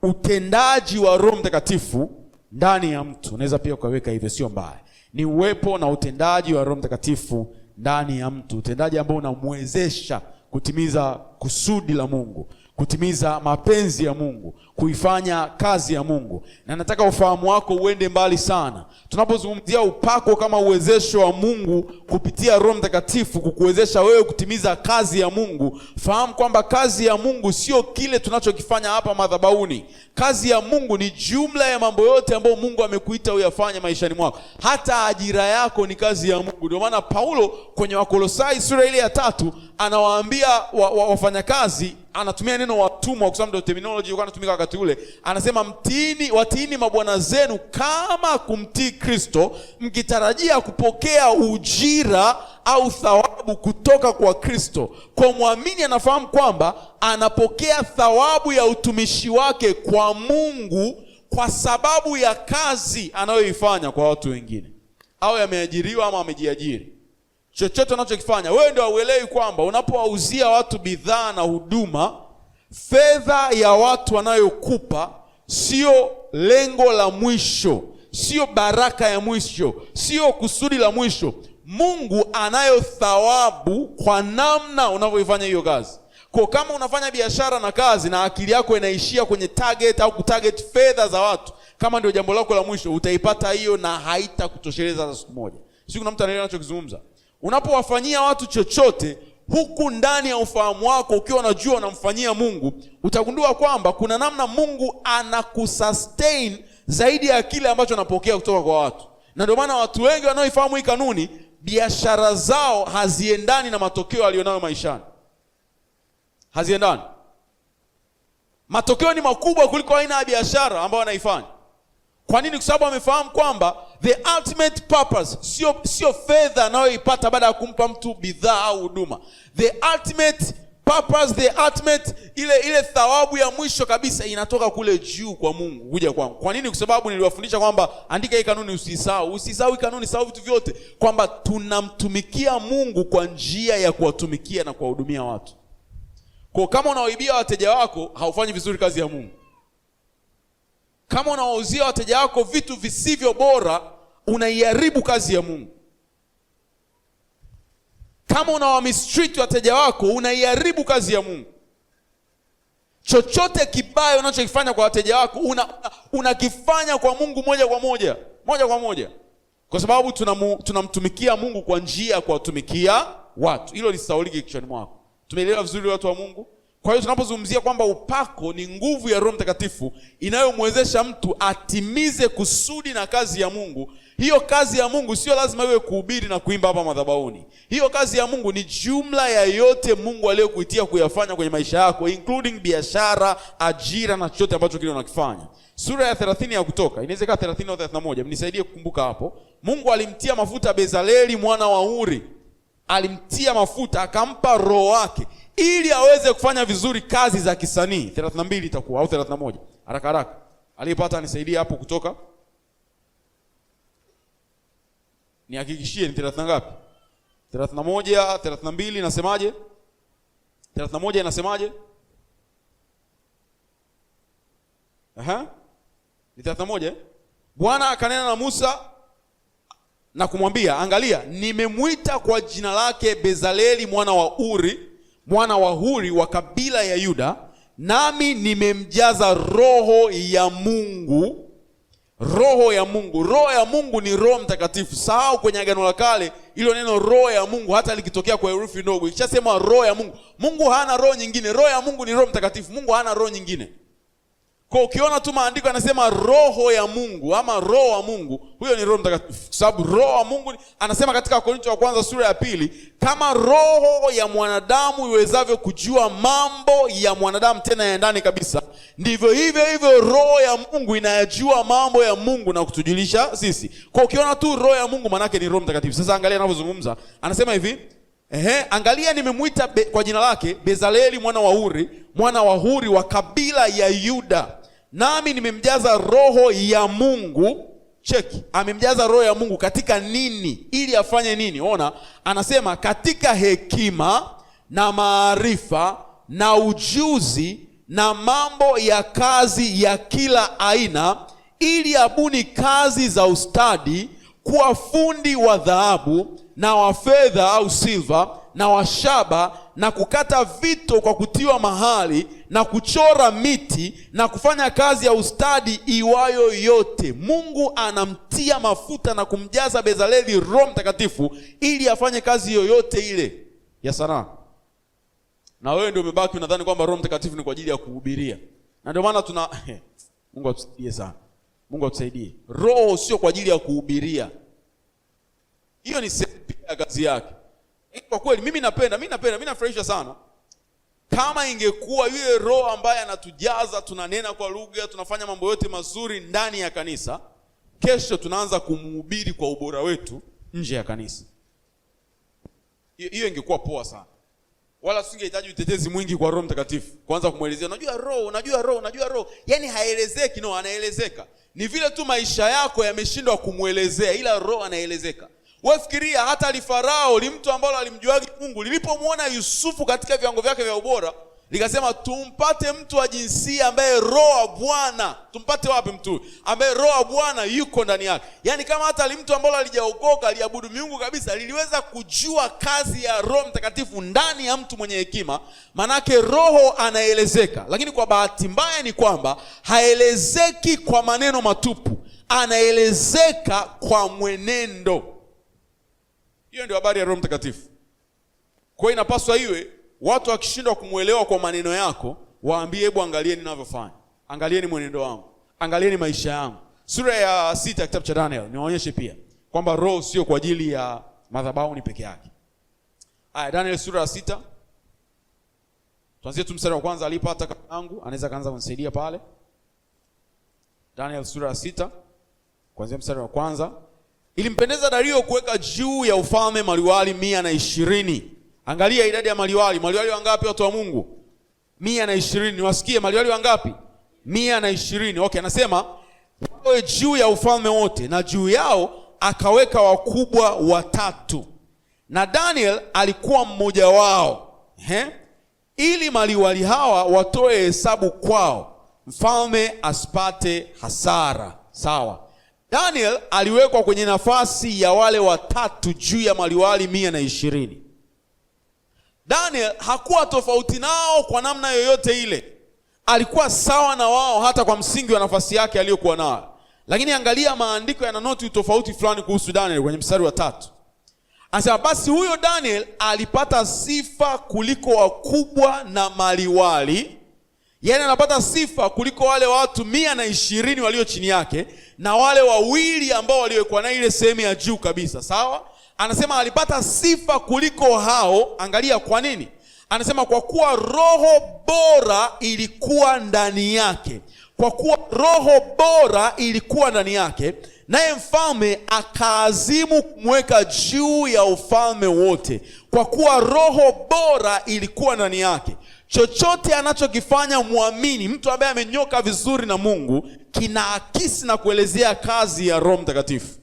utendaji wa Roho Mtakatifu ndani ya mtu. Unaweza pia ukaweka hivyo, sio mbaya. Ni uwepo na utendaji wa Roho Mtakatifu ndani ya mtu, utendaji ambao unamwezesha kutimiza kusudi la Mungu, kutimiza mapenzi ya Mungu, kuifanya kazi ya Mungu. Na nataka ufahamu wako uende mbali sana. Tunapozungumzia upako kama uwezesho wa Mungu kupitia Roho Mtakatifu kukuwezesha wewe kutimiza kazi ya Mungu, fahamu kwamba kazi ya Mungu sio kile tunachokifanya hapa madhabahuni. Kazi ya Mungu ni jumla ya mambo yote ambayo Mungu amekuita uyafanye maishani mwako. Hata ajira yako ni kazi ya Mungu. Ndio maana Paulo kwenye Wakolosai sura ile ya 3 anawaambia wafanyakazi, anatumia neno watumwa kwa sababu ndio terminology ilikuwa inatumika wakati ule. Anasema watiini mabwana zenu kama kumtii Kristo, mkitarajia kupokea ujira au thawabu kutoka kwa Kristo. Kwa muamini anafahamu kwamba anapokea thawabu ya utumishi wake kwa Mungu kwa sababu ya kazi anayoifanya kwa watu wengine, au yameajiriwa ama amejiajiri. Chochote unachokifanya wewe ndio uelewi kwamba unapowauzia watu bidhaa na huduma, fedha ya watu wanayokupa sio lengo la mwisho, sio baraka ya mwisho, sio kusudi la mwisho. Mungu anayo thawabu kwa namna unavyoifanya hiyo kazi. Kwa kama unafanya biashara na kazi na akili yako inaishia kwenye target au kutarget fedha za watu, kama ndio jambo lako la mwisho, utaipata hiyo na haitakutosheleza hata siku moja. Sio, kuna mtu anaelewa ninachokizungumza? Unapowafanyia watu chochote huku ndani ya ufahamu wako, ukiwa unajua unamfanyia Mungu, utagundua kwamba kuna namna Mungu anakusustain zaidi ya kile ambacho anapokea kutoka kwa watu. Na ndio maana watu wengi wanaoifahamu hii kanuni, biashara zao haziendani na matokeo alionayo maishani. Haziendani. Matokeo ni makubwa kuliko aina ya biashara ambayo anaifanya. Kwa nini? Kwa sababu amefahamu kwamba the ultimate purpose sio fedha anayoipata baada ya kumpa mtu bidhaa au huduma. The ultimate purpose, the ultimate ile thawabu ya mwisho kabisa inatoka kule juu kwa Mungu kuja kwangu. Kwa nini? Kwa sababu niliwafundisha kwamba andika hii kanuni, usisahau hii kanuni, sahau vitu vyote, kwamba tunamtumikia Mungu kwa njia ya kuwatumikia na kuwahudumia watu. Kwa kama unawaibia wateja wako, haufanyi vizuri kazi ya Mungu. Kama unawauzia wateja wako vitu visivyo bora, unaiharibu kazi ya Mungu. Kama unawamistreat wateja wako, unaiharibu kazi ya Mungu. Chochote kibaya unachokifanya kwa wateja wako, unakifanya kwa Mungu moja kwa moja. Kwa sababu tunamtumikia Mungu kwa njia ya kuwatumikia watu. Hilo lisaulike kichwani mwako. Tumeelewa vizuri watu wa Mungu? Kwa hiyo tunapozungumzia kwamba upako ni nguvu ya Roho Mtakatifu inayomwezesha mtu atimize kusudi na kazi ya Mungu. Hiyo kazi ya Mungu sio lazima iwe kuhubiri na kuimba hapa madhabahuni. Hiyo kazi ya Mungu ni jumla ya yote Mungu aliyokuitia kuyafanya kwenye maisha yako, including biashara, ajira na chochote ambacho kile unakifanya. Sura ya 30 ya Kutoka, inaweza kuwa 30 au 31, mnisaidie kukumbuka hapo. Mungu alimtia mafuta Bezaleli mwana wa Uri. Alimtia mafuta, akampa roho wake ili aweze kufanya vizuri kazi za kisanii. 32 itakuwa au 31. Haraka. Aliyepata nisaidie hapo Kutoka. Nihakikishie ni 30 ngapi? 31, 32 inasemaje? 31 inasemaje? Ni 31. Bwana akanena na Musa na kumwambia, angalia, nimemuita kwa jina lake Bezaleli mwana wa Uri, mwana wa Huri wa kabila ya Yuda, nami nimemjaza roho ya Mungu. Roho ya Mungu. Roho ya Mungu ni Roho Mtakatifu. Sahau kwenye Agano la Kale ilo neno roho ya Mungu hata likitokea kwa herufi ndogo. Ikishasema roho ya Mungu, Mungu hana roho nyingine. Roho ya Mungu ni Roho Mtakatifu. Mungu hana roho nyingine. Kwa ukiona tu maandiko yanasema roho ya Mungu ama roho wa Mungu, huyo ni Roho Mtakatifu. Sababu roho wa Mungu anasema katika Wakorintho wa kwanza sura ya 2, kama roho ya mwanadamu iwezavyo kujua mambo ya mwanadamu tena ya ndani kabisa, ndivyo hivyo roho ya Mungu inayajua mambo ya Mungu na kutujulisha sisi. Kwa ukiona tu roho ya Mungu maana yake ni Roho Mtakatifu. Sasa angalia anavyozungumza. Anasema hivi, angalia nimemuita kwa jina lake Bezaleli mwana wa Uri, mwana wa Huri wa kabila ya Yuda, nami nimemjaza roho ya Mungu. Cheki, amemjaza roho ya Mungu katika nini? Ili afanye nini? Ona, anasema katika hekima na maarifa na ujuzi na mambo ya kazi ya kila aina, ili abuni kazi za ustadi, kuwa fundi wa dhahabu na wa fedha au silva na wa shaba, na kukata vito kwa kutiwa mahali, na kuchora miti, na kufanya kazi ya ustadi iwayo yote. Mungu anamtia mafuta na kumjaza Bezaleli Roho Mtakatifu ili afanye kazi yoyote ile ya sanaa. Na wewe ndio umebaki unadhani kwamba Roho Mtakatifu ni kwa ajili ya kuhubiria. Na ndio maana Mungu atusaidie sana. Mungu atusaidie. Roho sio kwa ajili ya kuhubiria. Hiyo ni sehemu ya kazi yake. Kwa kweli mimi nafurahisha sana kama ingekuwa yule roho ambaye anatujaza, tunanena kwa lugha, tunafanya mambo yote mazuri ndani ya kanisa, kesho tunaanza kumhubiri kwa ubora wetu nje ya kanisa. Hiyo ingekuwa poa sana. Wala singehitaji utetezi mwingi kwa Roho Mtakatifu. Kwanza kumuelezea, unajua roho. Yaani haelezeki, anaelezeka. Ni vile tu maisha yako yameshindwa kumuelezea, ila roho anaelezeka. Wewe fikiria hata Farao, mtu ambaye alimjuaga Mungu, lilipomuona Yusufu katika viwango vyake vya ubora, likasema tumpate mtu wa jinsia ambaye roho wa Bwana. Tumpate wapi mtu ambaye roho wa Bwana yuko ndani yake? Yaani kama hata mtu ambaye alijaokoka, aliabudu miungu kabisa, liliweza kujua kazi ya Roho Mtakatifu ndani ya mtu mwenye hekima, manake roho anaelezeka. Lakini kwa bahati mbaya ni kwamba haelezeki kwa maneno matupu, anaelezeka kwa mwenendo. Hiyo ndio habari ya Roho Mtakatifu. Kwa hiyo inapaswa iwe watu wakishindwa kumuelewa kwa maneno yako, waambie hebu angalieni ninavyofanya. Angalieni mwenendo wangu. Angalieni maisha yangu. Sura ya 6 kitabu cha Daniel niwaonyeshe pia kwamba roho sio kwa ajili ya madhabahu ni peke yake. Haya, Daniel sura ya 6. Tuanzie tu mstari wa kwanza. Alipata kangu anaweza kaanza kunisaidia pale. Daniel sura ya 6 kuanzia mstari wa kwanza. Ilimpendeza Dario kuweka juu ya ufalme maliwali 120. Angalia idadi ya maliwali. Maliwali wangapi watu wa Mungu? 120. Niwasikie maliwali wangapi? 120. Okay, anasema wawe juu ya ufalme wote, na juu yao akaweka wakubwa watatu. Na Daniel alikuwa mmoja wao. Ili maliwali hawa watoe hesabu kwao, mfalme asipate hasara. Sawa. Daniel aliwekwa kwenye nafasi ya wale watatu juu ya maliwali 120. Daniel hakuwa tofauti nao kwa namna yoyote ile. Alikuwa sawa na wao hata kwa msingi wa nafasi yake aliyokuwa nayo. Lakini angalia maandiko yananoti tofauti fulani kuhusu Daniel kwenye mstari wa 3. Anasema basi huyo Daniel alipata sifa kuliko wakubwa na maliwali. Yaani anapata sifa kuliko wale watu 120 walio chini yake na wale wawili ambao waliokuwa na ile sehemu ya juu kabisa. Sawa? Anasema alipata sifa kuliko hao. Angalia kwa nini? Anasema kwa kuwa roho bora ilikuwa ndani yake. Kwa kuwa roho bora ilikuwa ndani yake, naye mfalme akaazimu kumweka juu ya ufalme wote. Kwa kuwa roho bora ilikuwa ndani yake, chochote anachokifanya muamini, mtu ambaye amenyoka vizuri na Mungu, kinaakisi na kuelezea kazi ya Roho Mtakatifu.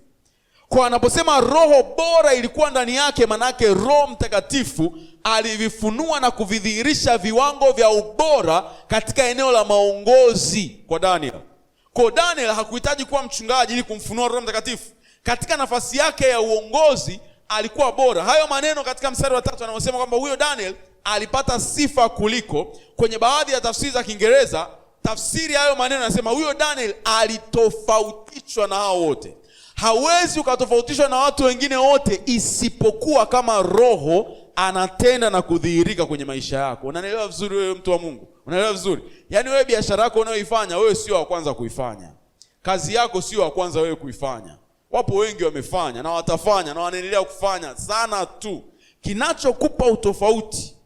Kwa anaposema roho bora ilikuwa ndani yake, manake Roho Mtakatifu alivifunua na kuvidhihirisha viwango vya ubora katika eneo la maongozi kwa Daniel. Kwa Daniel hakuhitaji kuwa mchungaji ili kumfunua Roho Mtakatifu. Katika nafasi yake ya uongozi alikuwa bora. Hayo maneno katika mstari wa 3 anasema kwamba huyo Daniel alipata sifa kuliko. Kwenye baadhi ya tafsiri za Kiingereza, tafsiri hayo maneno anasema huyo Daniel alitofautishwa na hao wote. Hawezi ukatofautishwa na watu wengine wote isipokuwa kama Roho anatenda na kudhihirika kwenye maisha yako. Unanielewa vizuri wewe mtu wa Mungu? Unaelewa vizuri? Yaani wewe biashara yako unayoifanya, wewe sio wa kwanza kuifanya. Kazi yako sio wa kwanza wewe kuifanya. Wapo wengi wamefanya na watafanya na wanaendelea kufanya sana tu. Kinachokupa utofauti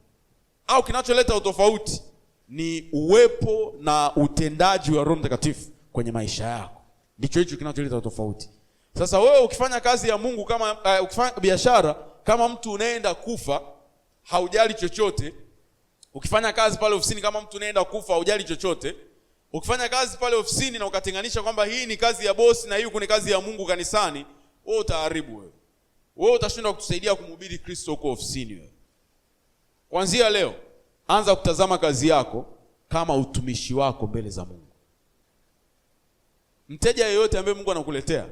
au kinacholeta utofauti ni uwepo na utendaji wa Roho Mtakatifu kwenye maisha yako. Ndicho hicho kinacholeta utofauti. Sasa wewe ukifanya kazi ya Mungu kama ukifanya biashara kama mtu unaenda kufa, haujali chochote. Ukifanya kazi pale ofisini kama mtu unaenda kufa, haujali chochote. Ukifanya kazi pale ofisini na ukatenganisha kwamba hii ni kazi ya bosi na hii ni kazi ya Mungu kanisani, wewe utaharibu wewe. Wewe utashindwa kutusaidia kumhubiri Kristo huko ofisini wewe. Kuanzia leo, anza kutazama kazi yako kama utumishi wako mbele za Mungu. Mteja yeyote ambaye Mungu anakuletea,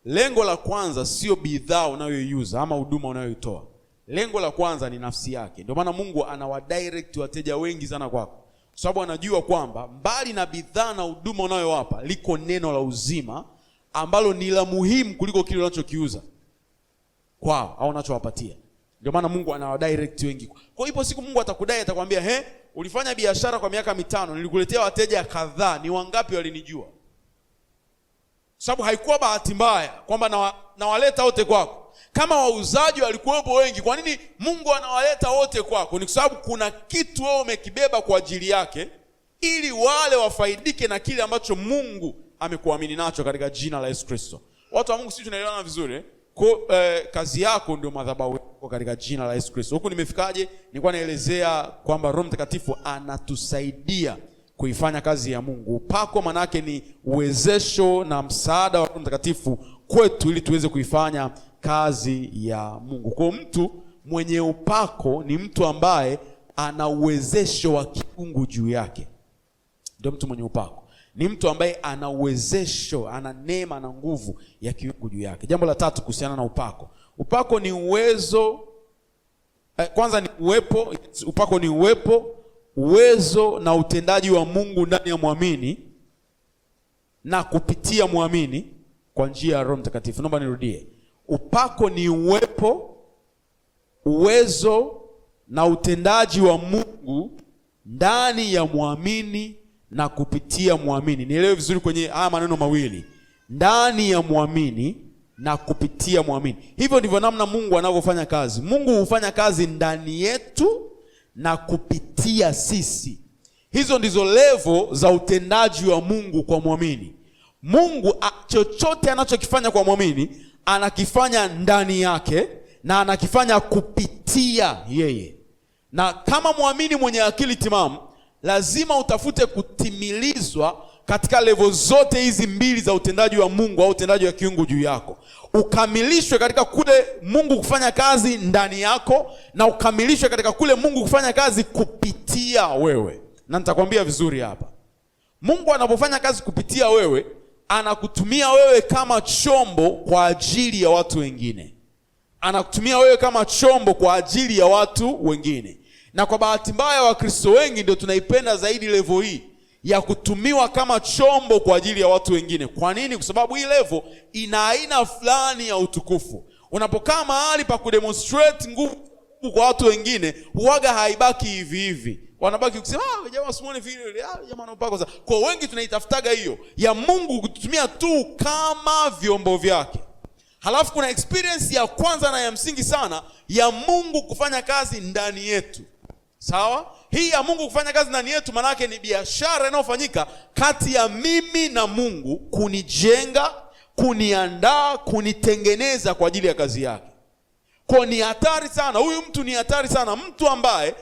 lengo la kwanza sio bidhaa unayoiuza ama huduma unayoitoa. Lengo la kwanza ni nafsi yake. Ndio maana Mungu anawadirect wateja wengi sana kwako. Kwa sababu anajua kwamba mbali na bidhaa na huduma unayowapa, liko neno la uzima ambalo ni la muhimu kuliko kile unachokiuza kwao au unachowapatia. Ndio maana Mungu anawadirect wengi. Kwa hiyo siku Mungu atakudai, atakwambia, ulifanya biashara kwa miaka 5, nilikuletea wateja kadhaa, ni wangapi walinijua? Sababu haikuwa bahati mbaya kwamba nawaleta wote kwako. Kama wauzaji walikuwepo wengi, kwa nini Mungu anawaleta wote kwako? Ni kwa sababu kuna kitu wewe umekibeba kwa ajili yake, ili wale wafaidike na kile ambacho Mungu amekuamini nacho katika jina la Yesu Kristo. Watu wa Mungu, sisi tunaelewana vizuri? Kazi yako ndio madhabahu yako katika jina la Yesu Kristo. Huko nimefikaje? Nilikuwa naelezea kwamba Roho Mtakatifu anatusaidia kuifanya kazi ya Mungu. Upako manake ni uwezesho na msaada wa Roho Mtakatifu kwetu ili tuweze kuifanya kazi ya Mungu. Kwa mtu mwenye upako ni mtu ambaye ana uwezesho wa kiungu juu yake. Ndio mtu mwenye upako. Ni mtu ambaye ana uwezesho, ana neema na nguvu ya kiungu juu yake. Jambo la 3 kuhusiana na upako. Upako ni uwezo, kwanza ni uwepo, upako ni uwezo na utendaji wa Mungu ndani ya muamini na kupitia muamini kwa njia ya Roho Mtakatifu. Naomba nirudie. Upako ni uwezo na utendaji wa Mungu ndani ya muamini na kupitia muamini. Nielewe vizuri kwenye haya maneno mawili, ndani ya muamini na kupitia muamini. Hivyo ndivyo namna Mungu anavyofanya kazi. Mungu hufanya kazi ndani yetu na kupitia sisi. Hizo ndizo level za utendaji wa Mungu kwa muamini. Mungu chochote anachokifanya kwa muamini anakifanya ndani yake na anakifanya kupitia yeye. Na kama muamini mwenye akili timamu, lazima utafute kutimilizwa katika level zote hizi mbili za utendaji wa Mungu au utendaji wa kiungu juu yako. Ukamilishwe katika kule Mungu kufanya kazi ndani yako, na ukamilishwe katika kule Mungu kufanya kazi kupitia wewe. Na nitakwambia vizuri hapa. Mungu anapofanya kazi kupitia wewe, anakutumia wewe kama chombo kwa ajili ya watu wengine. Anakutumia wewe kama chombo kwa ajili ya watu wengine. Na kwa bahati mbaya Wakristo wengi ndio tunaipenda zaidi level hii ya kutumiwa kama chombo kwa ajili ya watu wengine. Kwa nini? Kwa sababu hii level ina aina fulani ya utukufu. Unapokaa mahali pa kudemonstrate nguvu kwa watu wengine, huaga haibaki hivi hivi. Wanabaki kusema jamaa simuone vile, jamaa anapaka sasa. Kwa wengi tunaitafutaga hiyo ya Mungu kutumia tu kama vyombo vyake. Halafu kuna experience ya kwanza na ya msingi sana ya Mungu kufanya kazi ndani yetu. Sawa? Hii ya Mungu kufanya kazi ndani yetu maana yake ni biashara inayofanyika kati ya mimi na Mungu, kunijenga, kuniandaa, kunitengeneza kwa ajili ya kazi yake. Kwa ni hatari sana. Huyu mtu ni hatari sana. Mtu ambaye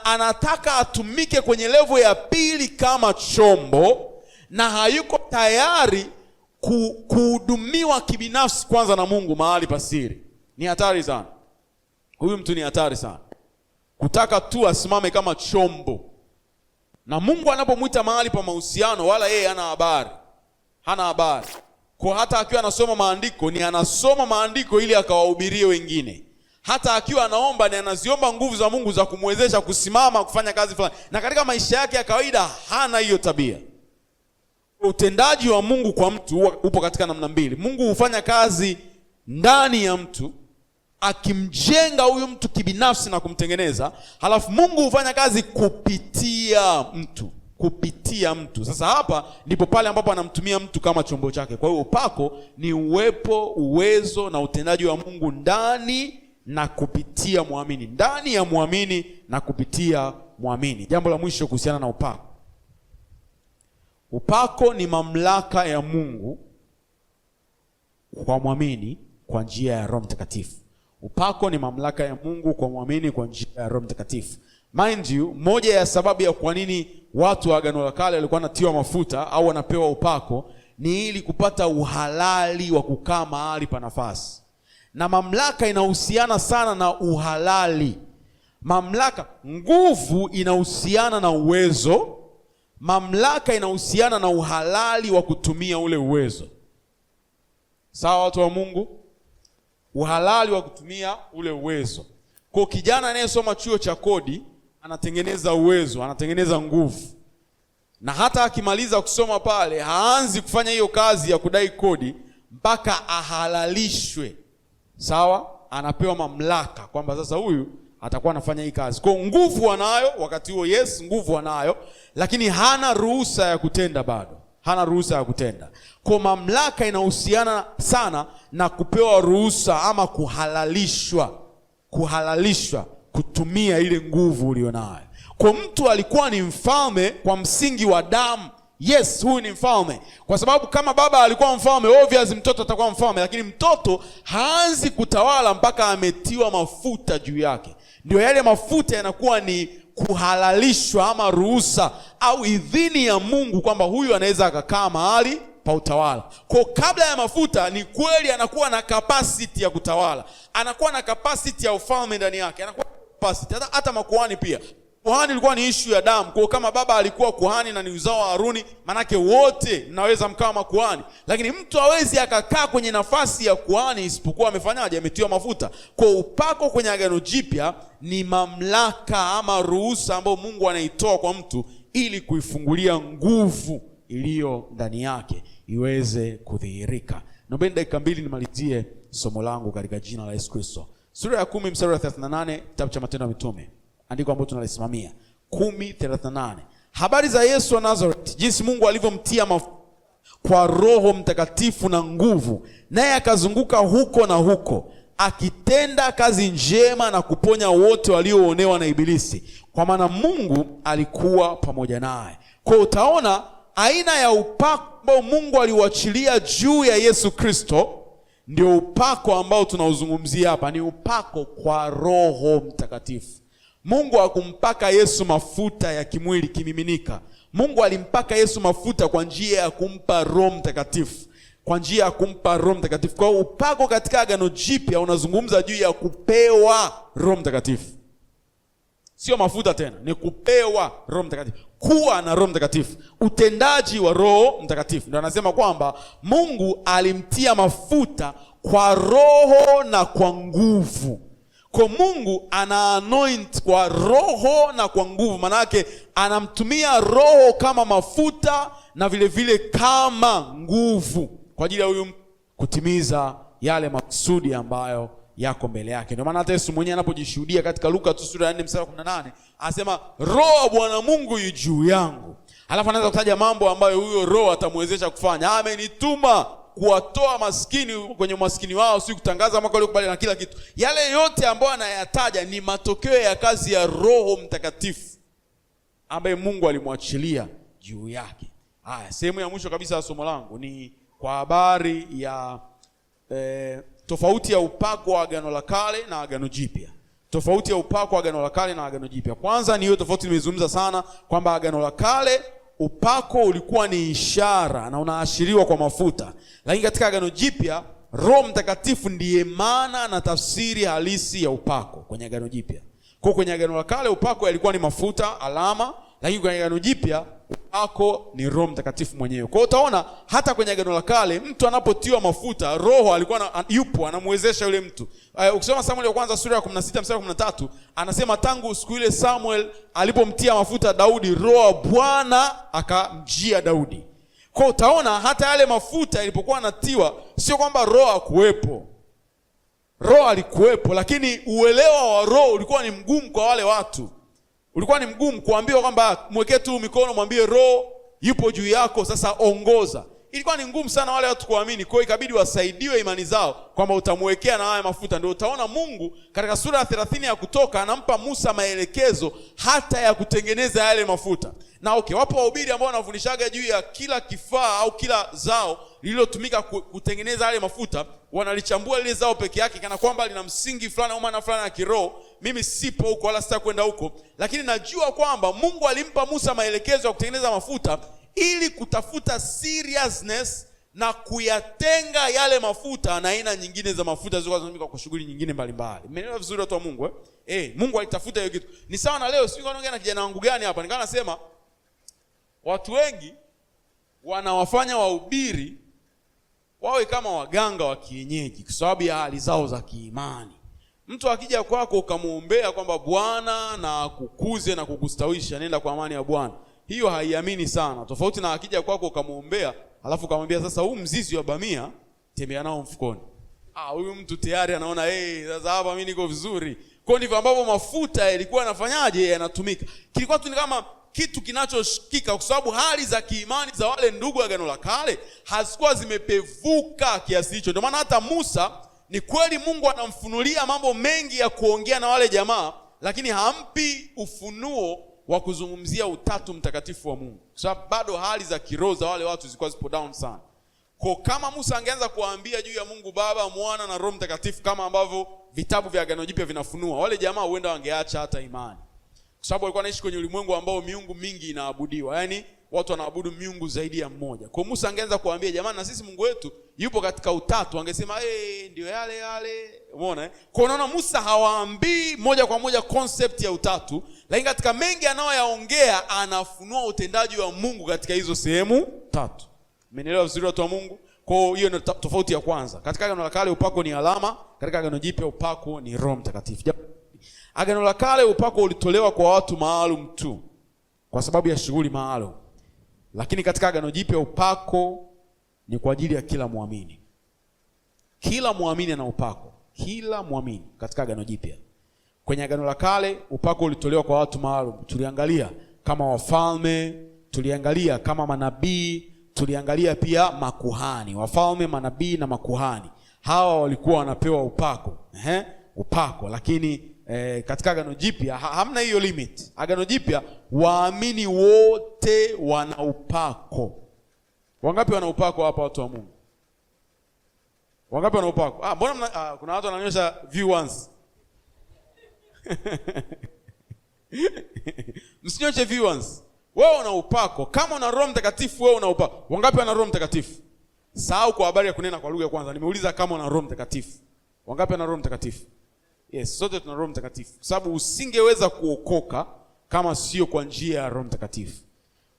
anataka atumike kwenye level ya pili kama chombo na hayuko tayari kuhudumiwa kibinafsi kwanza na Mungu mahali pa siri. Ni hatari sana. Huyu mtu ni hatari sana. Kutaka tu asimame kama chombo. Na Mungu anapomuita mahali pa mahusiano, wala yeye hana habari. Hana habari. Kwa hata akiwa anasoma maandiko, ni anasoma maandiko ili akawahubirie wengine. Hata akiwa anaomba, ni anaziomba nguvu za Mungu za kumwezesha kusimama kufanya kazi fulani. Na katika maisha yake ya kawaida hana hiyo tabia. Utendaji wa Mungu kwa mtu upo katika namna mbili. Mungu hufanya kazi ndani ya mtu, akimjenga huyu mtu kibinafsi na kumtengeneza. Halafu Mungu hufanya kazi kupitia mtu. Kupitia mtu. Sasa hapa ndipo pale ambapo anamtumia mtu kama chombo chake. Kwa hiyo upako ni uwepo, uwezo na utendaji wa Mungu ndani na kupitia muamini. Ndani ya muamini na kupitia muamini. Jambo la mwisho kuhusiana na upako. Upako ni mamlaka ya Mungu kwa muamini kwa njia ya Roho Mtakatifu. Upako ni mamlaka ya Mungu kwa muamini kwa njia ya Roho Mtakatifu. Mind you, moja ya sababu ya kwa nini watu wa Agano la Kale walikuwa wanatiwa mafuta au wanapewa upako ni ili kupata uhalali wa kukaa mahali pa nafasi. Na mamlaka inahusiana sana na uhalali. Mamlaka, nguvu inahusiana na uwezo. Mamlaka inahusiana na uhalali wa kutumia ule uwezo. Sawa watu wa Mungu? Uhalali wa kutumia ule uwezo. Kwa kijana anayesoma chuo cha kodi, anatengeneza uwezo, anatengeneza nguvu. Na hata akimaliza kusoma pale, haanzi kufanya hiyo kazi ya kudai kodi mpaka ahalalishwe. Sawa? Anapewa mamlaka kwamba sasa huyu atakuwa anafanya hii kazi. Kwa nguvu anayo wakati huo, yes, nguvu anayo, lakini hana ruhusa ya kutenda bado. Hana ruhusa ya kutenda. Kwa mamlaka inahusiana sana na kupewa ruhusa ama kuhalalishwa. Kuhalalishwa kutumia ile nguvu ulionayo. Kwa mtu alikuwa ni mfalme kwa msingi wa damu. Yes, huyu ni mfalme. Kwa sababu kama baba alikuwa mfalme, obviously mtoto atakuwa mfalme, lakini mtoto haanzi kutawala mpaka ametiwa mafuta juu yake. Ndio yale mafuta yanakuwa ni kuhalalishwa ama ruhusa au idhini ya Mungu kwamba huyu anaweza akakaa mahali pa utawala. Kwa kabla ya mafuta ni kweli anakuwa na capacity ya kutawala. Anakuwa na capacity ya ufalme ndani yake. Anakuwa capacity hata makuhani pia. Kuhani ilikuwa ni issue ya damu. Kwa kama baba alikuwa kuhani na ni uzao wa Haruni, manake wote mnaweza mkawa makuhani. Lakini mtu hawezi akakaa kwenye nafasi ya kuhani isipokuwa amefanyaje? Ametiwa mafuta. Kwa upako kwenye Agano Jipya ni mamlaka ama ruhusa ambayo Mungu anaitoa kwa mtu ili kuifungulia nguvu iliyo ndani yake iweze kudhihirika. Naomba dakika 2 nimalizie somo langu katika jina la Yesu Kristo. Sura ya 10 mstari wa 38 kitabu cha Matendo ya Mitume. Andiko ambalo tunalisimamia 10:38. habari za Yesu wa Nazareth, jinsi Mungu alivyomtia kwa Roho Mtakatifu na nguvu, naye akazunguka huko na huko akitenda kazi njema na kuponya wote walioonewa na Ibilisi, kwa maana Mungu alikuwa pamoja naye. Kwa utaona aina ya upako ambao Mungu aliuachilia juu ya Yesu Kristo ndio upako ambao tunauzungumzia hapa, ni upako kwa Roho Mtakatifu. Mungu hakumpaka Yesu mafuta ya kimwili kimiminika. Mungu alimpaka Yesu mafuta kwa njia ya kumpa Roho Mtakatifu. Kwa njia ya kumpa Roho Mtakatifu. Kwa upako katika Agano Jipya unazungumza juu ya kupewa Roho Mtakatifu. Sio mafuta tena, ni kupewa Roho Mtakatifu. Kuwa na Roho Mtakatifu, utendaji wa Roho Mtakatifu. Ndio anasema kwamba Mungu alimtia mafuta kwa Roho na kwa nguvu. Kwa Mungu ana anoint kwa Roho na kwa nguvu. Maana yake anamtumia Roho kama mafuta na vile vile kama nguvu kwa ajili ya huyu kutimiza yale makusudi ambayo yako mbele yake. Ndio maana hata Yesu mwenyewe anapojishuhudia katika Luka sura ya 4 mstari wa 18 anasema Roho wa Bwana Mungu yu juu yangu. Alafu anaanza kutaja mambo ambayo huyo Roho atamwezesha kufanya. Amenituma kuwatoa maskini kwenye maskini wao, si kutangaza mwaka uliokubali na kila kitu. Yale yote ambayo anayataja ni matokeo ya kazi ya Roho Mtakatifu ambaye Mungu alimwachilia juu yake. Haya, sehemu ya mwisho kabisa ya somo langu ni kwa habari ya tofauti ya upako wa Agano la Kale na Agano Jipya. Tofauti ya upako wa Agano la Kale na Agano Jipya. Kwanza ni hiyo tofauti nimezungumza sana kwamba Agano la Kale upako ulikuwa ni ishara na unaashiriwa kwa mafuta. Lakini katika Agano Jipya Roho Mtakatifu ndiye maana na tafsiri halisi ya upako kwenye Agano Jipya. Kwa kwenye Agano la Kale upako yalikuwa ni mafuta, alama, lakini kwenye Agano Jipya upako ni Roho Mtakatifu mwenyewe. Kwa utaona hata kwenye Agano la Kale mtu anapotiwa mafuta, Roho alikuwa yupo anamwezesha yule mtu. Ukisoma Samuel ya kwanza sura ya 16 mstari wa 13 anasema tangu siku ile Samuel alipomtia mafuta Daudi, Roho wa Bwana akamjia Daudi. Kwa utaona hata yale mafuta ilipokuwa anatiwa sio kwamba Roho hakuwepo. Roho alikuwepo, lakini uelewa wa Roho ulikuwa ni mgumu kwa wale watu. Ulikuwa ni mgumu kuambiwa kwamba mwekee tu mikono mwambie Roho yupo juu yako sasa ongoza. Ilikuwa ni ngumu sana wale watu kuamini. Kwa hiyo ikabidi wasaidiwe imani zao kwamba utamwekea na haya mafuta. Ndio utaona Mungu katika sura ya 30 ya Kutoka anampa Musa maelekezo hata ya kutengeneza yale mafuta. Na wapo wahubiri ambao wanafundishaga juu ya kila kifaa au kila zao lililotumika kutengeneza yale mafuta, wanalichambua lile zao peke yake kana kwamba lina msingi fulani au maana fulani ya kiroho. Mimi sipo huko wala sitaki kwenda huko, lakini najua kwamba Mungu alimpa Musa maelekezo ya kutengeneza mafuta ili kutafuta seriousness na kuyatenga yale mafuta na aina nyingine za mafuta zilizotumika kwa shughuli nyingine mbalimbali. Umeelewa vizuri watu wa Mungu Mungu alitafuta hiyo kitu. Ni sawa na leo, sio naongea na kijana wangu gani hapa, nikawa nasema watu wengi wanawafanya wahubiri wawe kama waganga wa kienyeji kwa sababu ya hali zao za kiimani. Mtu akija kwako ukamuombea kwamba Bwana na kukuze na kukustawisha, nenda kwa amani ya Bwana, hiyo haiamini sana. Tofauti na akija kwako ukamuombea alafu ukamwambia sasa huu mzizi wa bamia tembea nao mfukoni. Huyu mtu tayari anaona sasa hapa mimi niko vizuri. Kwa ndivyo ambavyo mafuta yalikuwa yanafanyaje, yanatumika. Kilikuwa tu ni kama kitu kinachoshikika kwa sababu hali za kiimani za wale ndugu Agano la Kale hazikuwa zimepevuka kiasi hicho. Ndio maana hata Musa, ni kweli Mungu anamfunulia mambo mengi ya kuongea na wale jamaa, lakini hampi ufunuo wa kuzungumzia utatu mtakatifu wa Mungu. Kwa sababu bado hali za kiroho za wale watu zilikuwa zipo down sana. Kwa kama Musa angeanza kuwaambia juu ya Mungu Baba, Mwana na Roho Mtakatifu kama ambavyo vitabu vya Agano Jipya vinafunua, wale jamaa huenda wangeacha hata imani. Kwa sababu walikuwa wanaishi kwenye ulimwengu ambao miungu mingi inaabudiwa. Yaani watu wanaabudu miungu zaidi ya mmoja. Kwa Musa angeanza kuambia jamani na sisi Mungu wetu yupo katika utatu, wangesema ndio yale. Umeona Kwa unaona Musa hawaambii moja kwa moja concept ya utatu, lakini katika mengi anayoyaongea anafunua utendaji wa Mungu katika hizo sehemu tatu. Umeelewa vizuri watu wa Mungu? Kwa hiyo ni tofauti ya kwanza. Katika Agano la Kale upako ni alama, katika Agano Jipya upako ni Roho Mtakatifu. Agano la Kale upako ulitolewa kwa watu maalum tu kwa sababu ya shughuli maalum. Lakini katika Agano Jipya upako ni kwa ajili ya kila muamini. Kila muamini ana upako. Kila muamini katika Agano Jipya. Kwenye Agano la Kale upako ulitolewa kwa watu maalum. Tuliangalia kama wafalme, tuliangalia kama manabii, tuliangalia pia makuhani. Wafalme, manabii na makuhani, hawa walikuwa wanapewa upako. Upako. Lakini katika Agano Jipya hamna hiyo limit. Agano Jipya waamini wote wana upako. Wangapi wana upako hapa watu wa Mungu? Wangapi wana upako? Mbona kuna watu wananyosha view once. Msinyoshe view once. Wewe una upako. Kama una Roho Mtakatifu wewe una upako. Wangapi wana Roho Mtakatifu? Sahau kwa habari ya kunena kwa lugha kwanza. Nimeuliza kama una Roho Mtakatifu. Wangapi wana Roho Mtakatifu? Yes, sote tuna Roho Mtakatifu. Sababu usingeweza kuokoka kama sio kwa njia ya Roho Mtakatifu.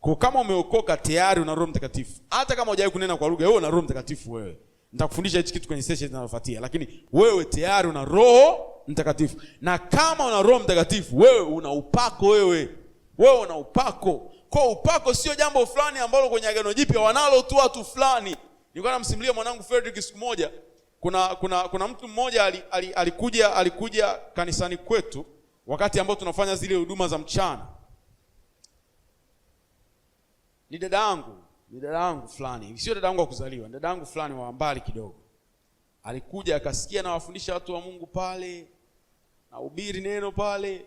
Kwa kama umeokoka tayari una Roho Mtakatifu. Hata kama hujawahi kunena kwa lugha, wewe una Roho Mtakatifu wewe. Nitakufundisha hichi kitu kwenye session zinazofuatia, lakini wewe tayari una Roho Mtakatifu. Na kama una Roho Mtakatifu, wewe una upako wewe. Wewe una upako. Kwa upako sio jambo fulani ambalo kwenye Agano Jipya wanalo tu watu fulani. Nilikuwa namsimulia mwanangu Frederick siku moja. Kuna mtu mmoja alikuja kanisani kwetu wakati ambao tunafanya zile huduma za mchana. Ni dada yangu fulani. Sio dada yangu wa kuzaliwa, dada yangu fulani wa mbali kidogo. Alikuja akasikia na wafundisha watu wa Mungu pale, na hubiri neno pale.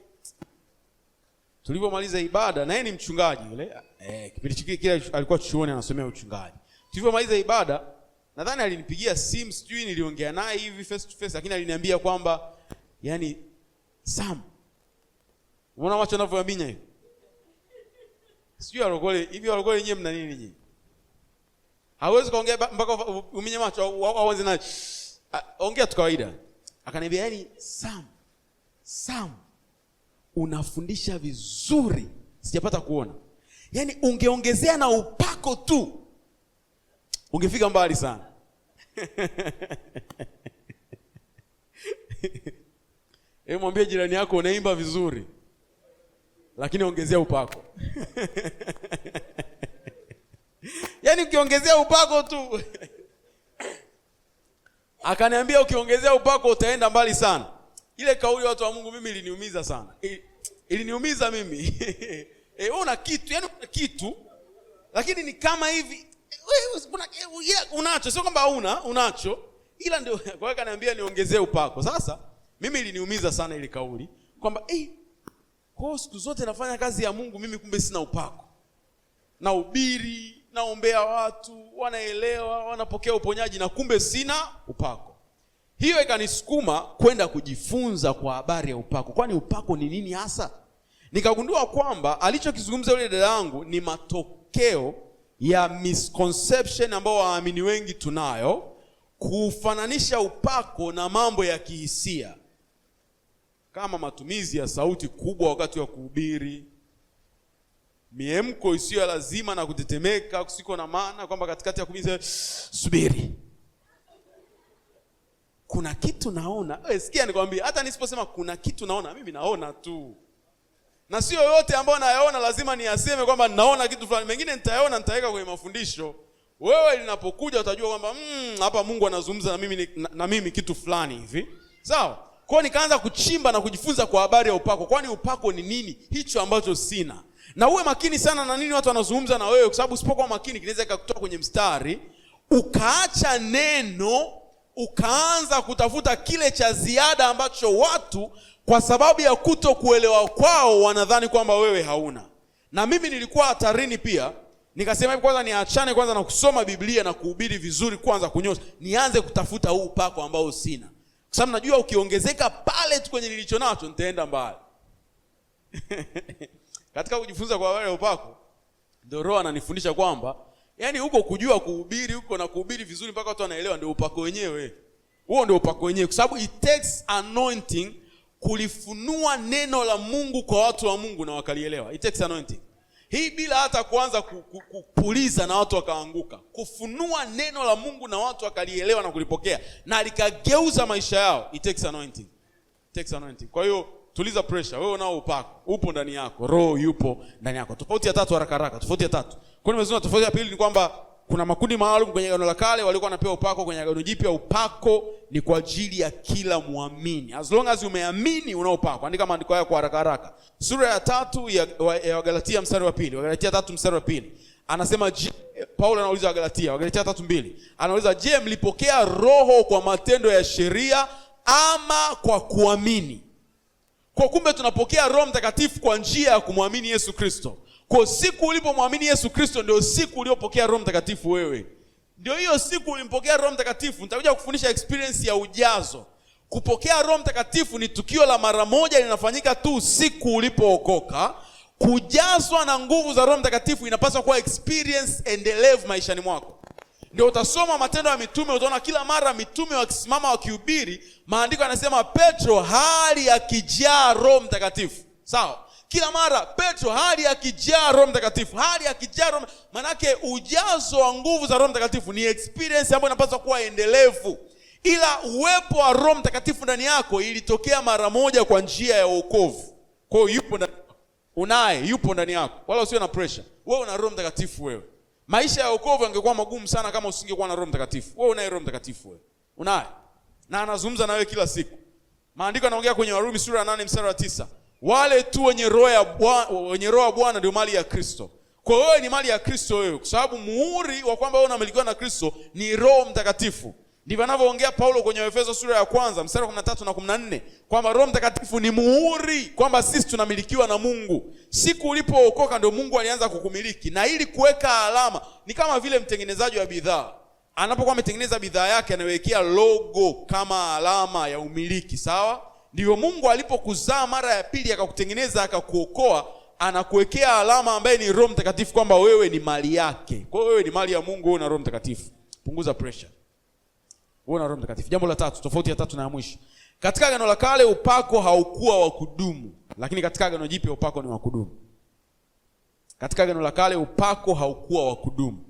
Tulipomaliza ibada, na yeye ni mchungaji yule. Kipindi kile alikuwa chuoni anasomea uchungaji. Tulipomaliza ibada, nadhani alinipigia simu, sijui niliongea naye hivi face to face, lakini aliniambia kwamba yani Sam, unaona macho yanavyoaminya hivi? Sijui alokole hivi, alokole yenyewe mna nini nyinyi? Hawezi kaongea mpaka uminye macho au anze naye. Ongea tu kawaida. Akaniambia yani Sam, unafundisha vizuri. Sijapata kuona. Yani ungeongezea na upako tu, ungefika mbali sana. Mwambie jirani yako unaimba vizuri, lakini ongezea upako. Yani ukiongezea upako tu. Akaniambia ukiongezea upako utaenda mbali sana. Ile kauli watu wa Mungu mimi iliniumiza sana. Iliniumiza mimi. Una kitu, yani una kitu, lakini ni kama hivi. Unacho, sio kwamba unacho, ila ndio kwa hiyo akaniambia niongezee upako. Sasa mimi iliniumiza sana ile kauli kwamba kwa siku zote nafanya kazi ya Mungu mimi kumbe sina upako. Nahubiri, naombea watu, wanaelewa, wanapokea uponyaji na kumbe sina upako. Hiyo ikanisukuma kwenda kujifunza kwa habari ya upako. Kwani upako ni nini hasa? Nikagundua kwamba alichokizungumza yule dada yangu ni matokeo ya misconception ambao waamini wengi tunayo, kufananisha upako na mambo ya kihisia, kama matumizi ya sauti kubwa wakati wa kuhubiri, miemko isiyo lazima na kutetemeka kusiko na maana, kwamba katikati ya kuhubiri subiri, kuna kitu naona. Sikia nikwambie, hata nisiposema kuna kitu naona, mimi naona tu. Na sio yote ambayo nayaona lazima niyaseme kwamba ninaona kitu fulani. Mengine nitayaona, nitaweka kwenye mafundisho. Wewe linapokuja utajua kwamba hapa Mungu anazungumza na mimi kitu fulani hivi. Sawa? Kwa hiyo nikaanza kuchimba na kujifunza kwa habari ya upako. Kwani upako ni nini? Hicho ambacho sina. Na uwe makini sana na nini watu wanazungumza na wewe, kwa sababu usipokuwa makini kinaweza kukutoa kwenye mstari, ukaacha neno, ukaanza kutafuta kile cha ziada ambacho watu kwa sababu ya kutokuelewa kwao wanadhani kwamba wewe hauna. Na mimi nilikuwa hatarini pia. Nikasema hivi, kwanza niachane kwanza na kusoma Biblia na kuhubiri vizuri, kwanza kunyosha, nianze kutafuta huu upako ambao sina. Kwa sababu najua ukiongezeka pale tu kwenye nilicho nacho nitaenda mbali. Katika kujifunza kwa habari ya upako, ndio Roho ananifundisha kwamba yani huko kujua kuhubiri huko na kuhubiri vizuri mpaka watu wanaelewa ndio upako wenyewe. Huo ndio upako wenyewe, kwa sababu it takes anointing kulifunua neno la Mungu kwa watu wa Mungu na wakalielewa. It takes anointing. Hii bila hata kuanza kupuliza na watu wakaanguka. Kufunua neno la Mungu na watu wakalielewa na kulipokea na likageuza maisha yao. It takes anointing. It takes anointing. Kwa hiyo tuliza pressure. Wewe unao upako, upo ndani yako. Roho yupo ndani yako. Tofauti ya tatu haraka haraka. Tofauti ya tatu. Kwa nini nimezungumza tofauti ya pili ni kwamba Kuna makundi maalum kwenye Agano la Kale walikuwa wanapewa upako. Kwenye Agano Jipya upako ni kwa ajili ya kila muamini. As long as umeamini unaopako. Andika maandiko haya kwa haraka haraka. Sura ya 3 ya Wagalatia mstari wa 2. Wagalatia 3 mstari wa 2. Anasema Paulo anauliza Wagalatia 3:2. Anauliza, je, mlipokea roho kwa matendo ya sheria ama kwa kuamini? Kwa kumbe tunapokea Roho Mtakatifu kwa njia ya kumwamini Yesu Kristo. Kwa siku ulipomwamini Yesu Kristo ndio siku uliopokea Roho Mtakatifu wewe. Ndio hiyo siku ulimpokea Roho Mtakatifu. Nitakuja kufundisha experience ya ujazo. Kupokea Roho Mtakatifu ni tukio la mara moja, linafanyika tu siku ulipookoka. Kujazwa na nguvu za Roho Mtakatifu inapaswa kuwa experience endelevu maishani mwako. Ndio utasoma Matendo ya Mitume, utaona kila mara mitume wakisimama wakihubiri, maandiko yanasema Petro hali akijaa Roho Mtakatifu. Sawa? Kila mara Petro hali akijaa Roho Mtakatifu, hali akijaa Roho. Manake ujazo wa nguvu za Roho Mtakatifu ni experience ambayo inapaswa kuwa endelevu. Ila uwepo wa Roho Mtakatifu ndani yako ilitokea mara moja kwa njia ya wokovu. Kwa hiyo yupo ndani, yupo ndani yako. Wala usiwe na pressure. Wewe una Roho Mtakatifu wewe. Maisha ya wokovu yangekuwa magumu sana kama usingekuwa na Roho Mtakatifu. Wewe unaye Roho Mtakatifu wewe. Unaye. Na anazungumza na wewe kila siku. Maandiko yanaongea kwenye Warumi sura ya 8 mstari wa 9. Wale tu wenye roho ya Bwana ndio mali ya Kristo. Kwa hiyo wewe ni mali ya Kristo wewe, kwa sababu muhuri wa kwamba wewe unamilikiwa na Kristo ni Roho Mtakatifu. Ndivyo anavyoongea Paulo kwenye Efeso sura ya 1 mstari wa 13 na 14, kwamba Roho Mtakatifu ni muhuri kwamba sisi tunamilikiwa na Mungu. Siku ulipookoka ndio Mungu alianza kukumiliki, na ili kuweka alama ni kama vile mtengenezaji wa bidhaa anapokuwa ametengeneza bidhaa yake anawekea logo kama alama ya umiliki, sawa? Ndivyo Mungu alipokuzaa mara ya pili akakutengeneza akakuokoa, anakuwekea alama ambaye ni Roho Mtakatifu kwamba wewe ni mali yake. Kwa hiyo wewe ni mali ya Mungu, wewe una Roho Mtakatifu. Punguza pressure. Wewe una Roho Mtakatifu. Jambo la tatu, tofauti ya tatu na ya mwisho. Katika Agano la Kale upako haukuwa wa kudumu, lakini katika Agano Jipya upako ni wa kudumu. Katika Agano la Kale upako haukuwa wa kudumu.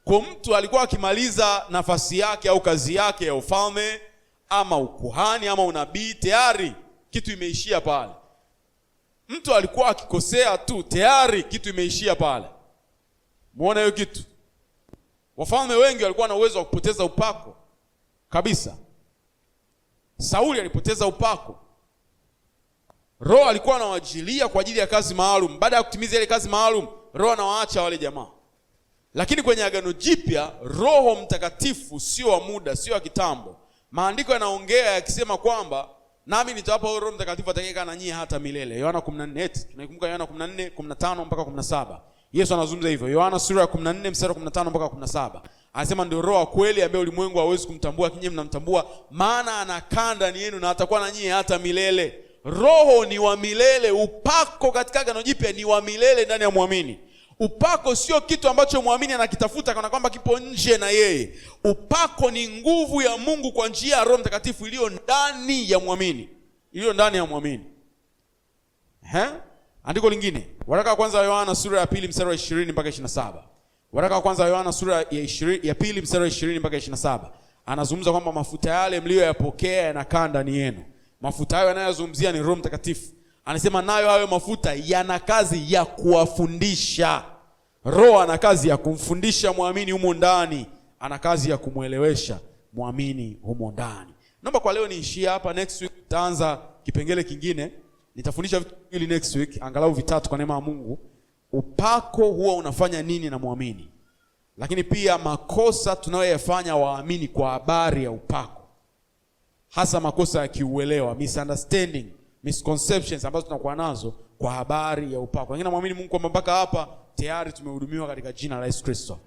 Kwa mtu alikuwa akimaliza nafasi yake au kazi yake ya ufalme ama ukuhani ama unabii, tayari kitu imeishia pale. Mtu alikuwa akikosea tu, tayari kitu imeishia pale. Muone hiyo kitu. Wafalme wengi walikuwa na uwezo wa kupoteza upako kabisa. Sauli alipoteza upako. Roho alikuwa anawajilia kwa ajili ya kazi maalum. Baada ya kutimiza ile kazi maalum, Roho anawaacha wale jamaa. Lakini kwenye Agano Jipya, Roho Mtakatifu sio wa muda, sio wa kitambo. Maandiko yanaongea yakisema kwamba nami nitawapa Roho Mtakatifu atakayekaa na nyinyi hata milele. Yohana 14, tunaikumbuka Yohana 14, 15 mpaka 17. Yesu anazungumza hivyo. Yohana sura ya 14 mstari wa 15 mpaka 17. Anasema ndio Roho wa kweli ambaye ulimwengu hauwezi kumtambua, kinyi mnamtambua, maana anakaa ndani yenu na atakuwa na nyinyi hata milele. Roho ni wa milele. Upako katika Agano Jipya ni wa milele ndani ya muamini. Upako sio kitu ambacho muamini anakitafuta kana kwamba kipo nje na yeye. Upako ni nguvu ya Mungu kwa njia ya Roho Mtakatifu iliyo ndani ya muamini. Iliyo ndani ya muamini. Andiko lingine, waraka wa kwanza wa Yohana sura ya 2 mstari wa 20 mpaka 27. Waraka wa kwanza wa Yohana sura ya 2 mstari wa 20 mpaka 27. Anazungumza kwamba mafuta yale mlioyapokea yanakaa ndani yenu. Mafuta hayo yanayozungumzia ni Roho Mtakatifu. Anasema nayo hayo mafuta yana kazi ya kuwafundisha. Roho ana kazi ya kumfundisha muamini humo ndani, ana kazi ya kumuelewesha muamini humo ndani. Naomba kwa leo niishie hapa. Next week tutaanza kipengele kingine. Nitafundisha vitu vingi next week, angalau vitatu kwa neema ya Mungu. Upako huwa unafanya nini na muamini? Lakini pia makosa tunayoyafanya waamini kwa habari ya upako. Hasa makosa ya kiuelewa, misunderstanding, misconceptions ambazo tunakuwa nazo kwa habari ya upako. Wengine muamini Mungu kwamba mpaka hapa tayari tumehudumiwa katika jina la Yesu Kristo.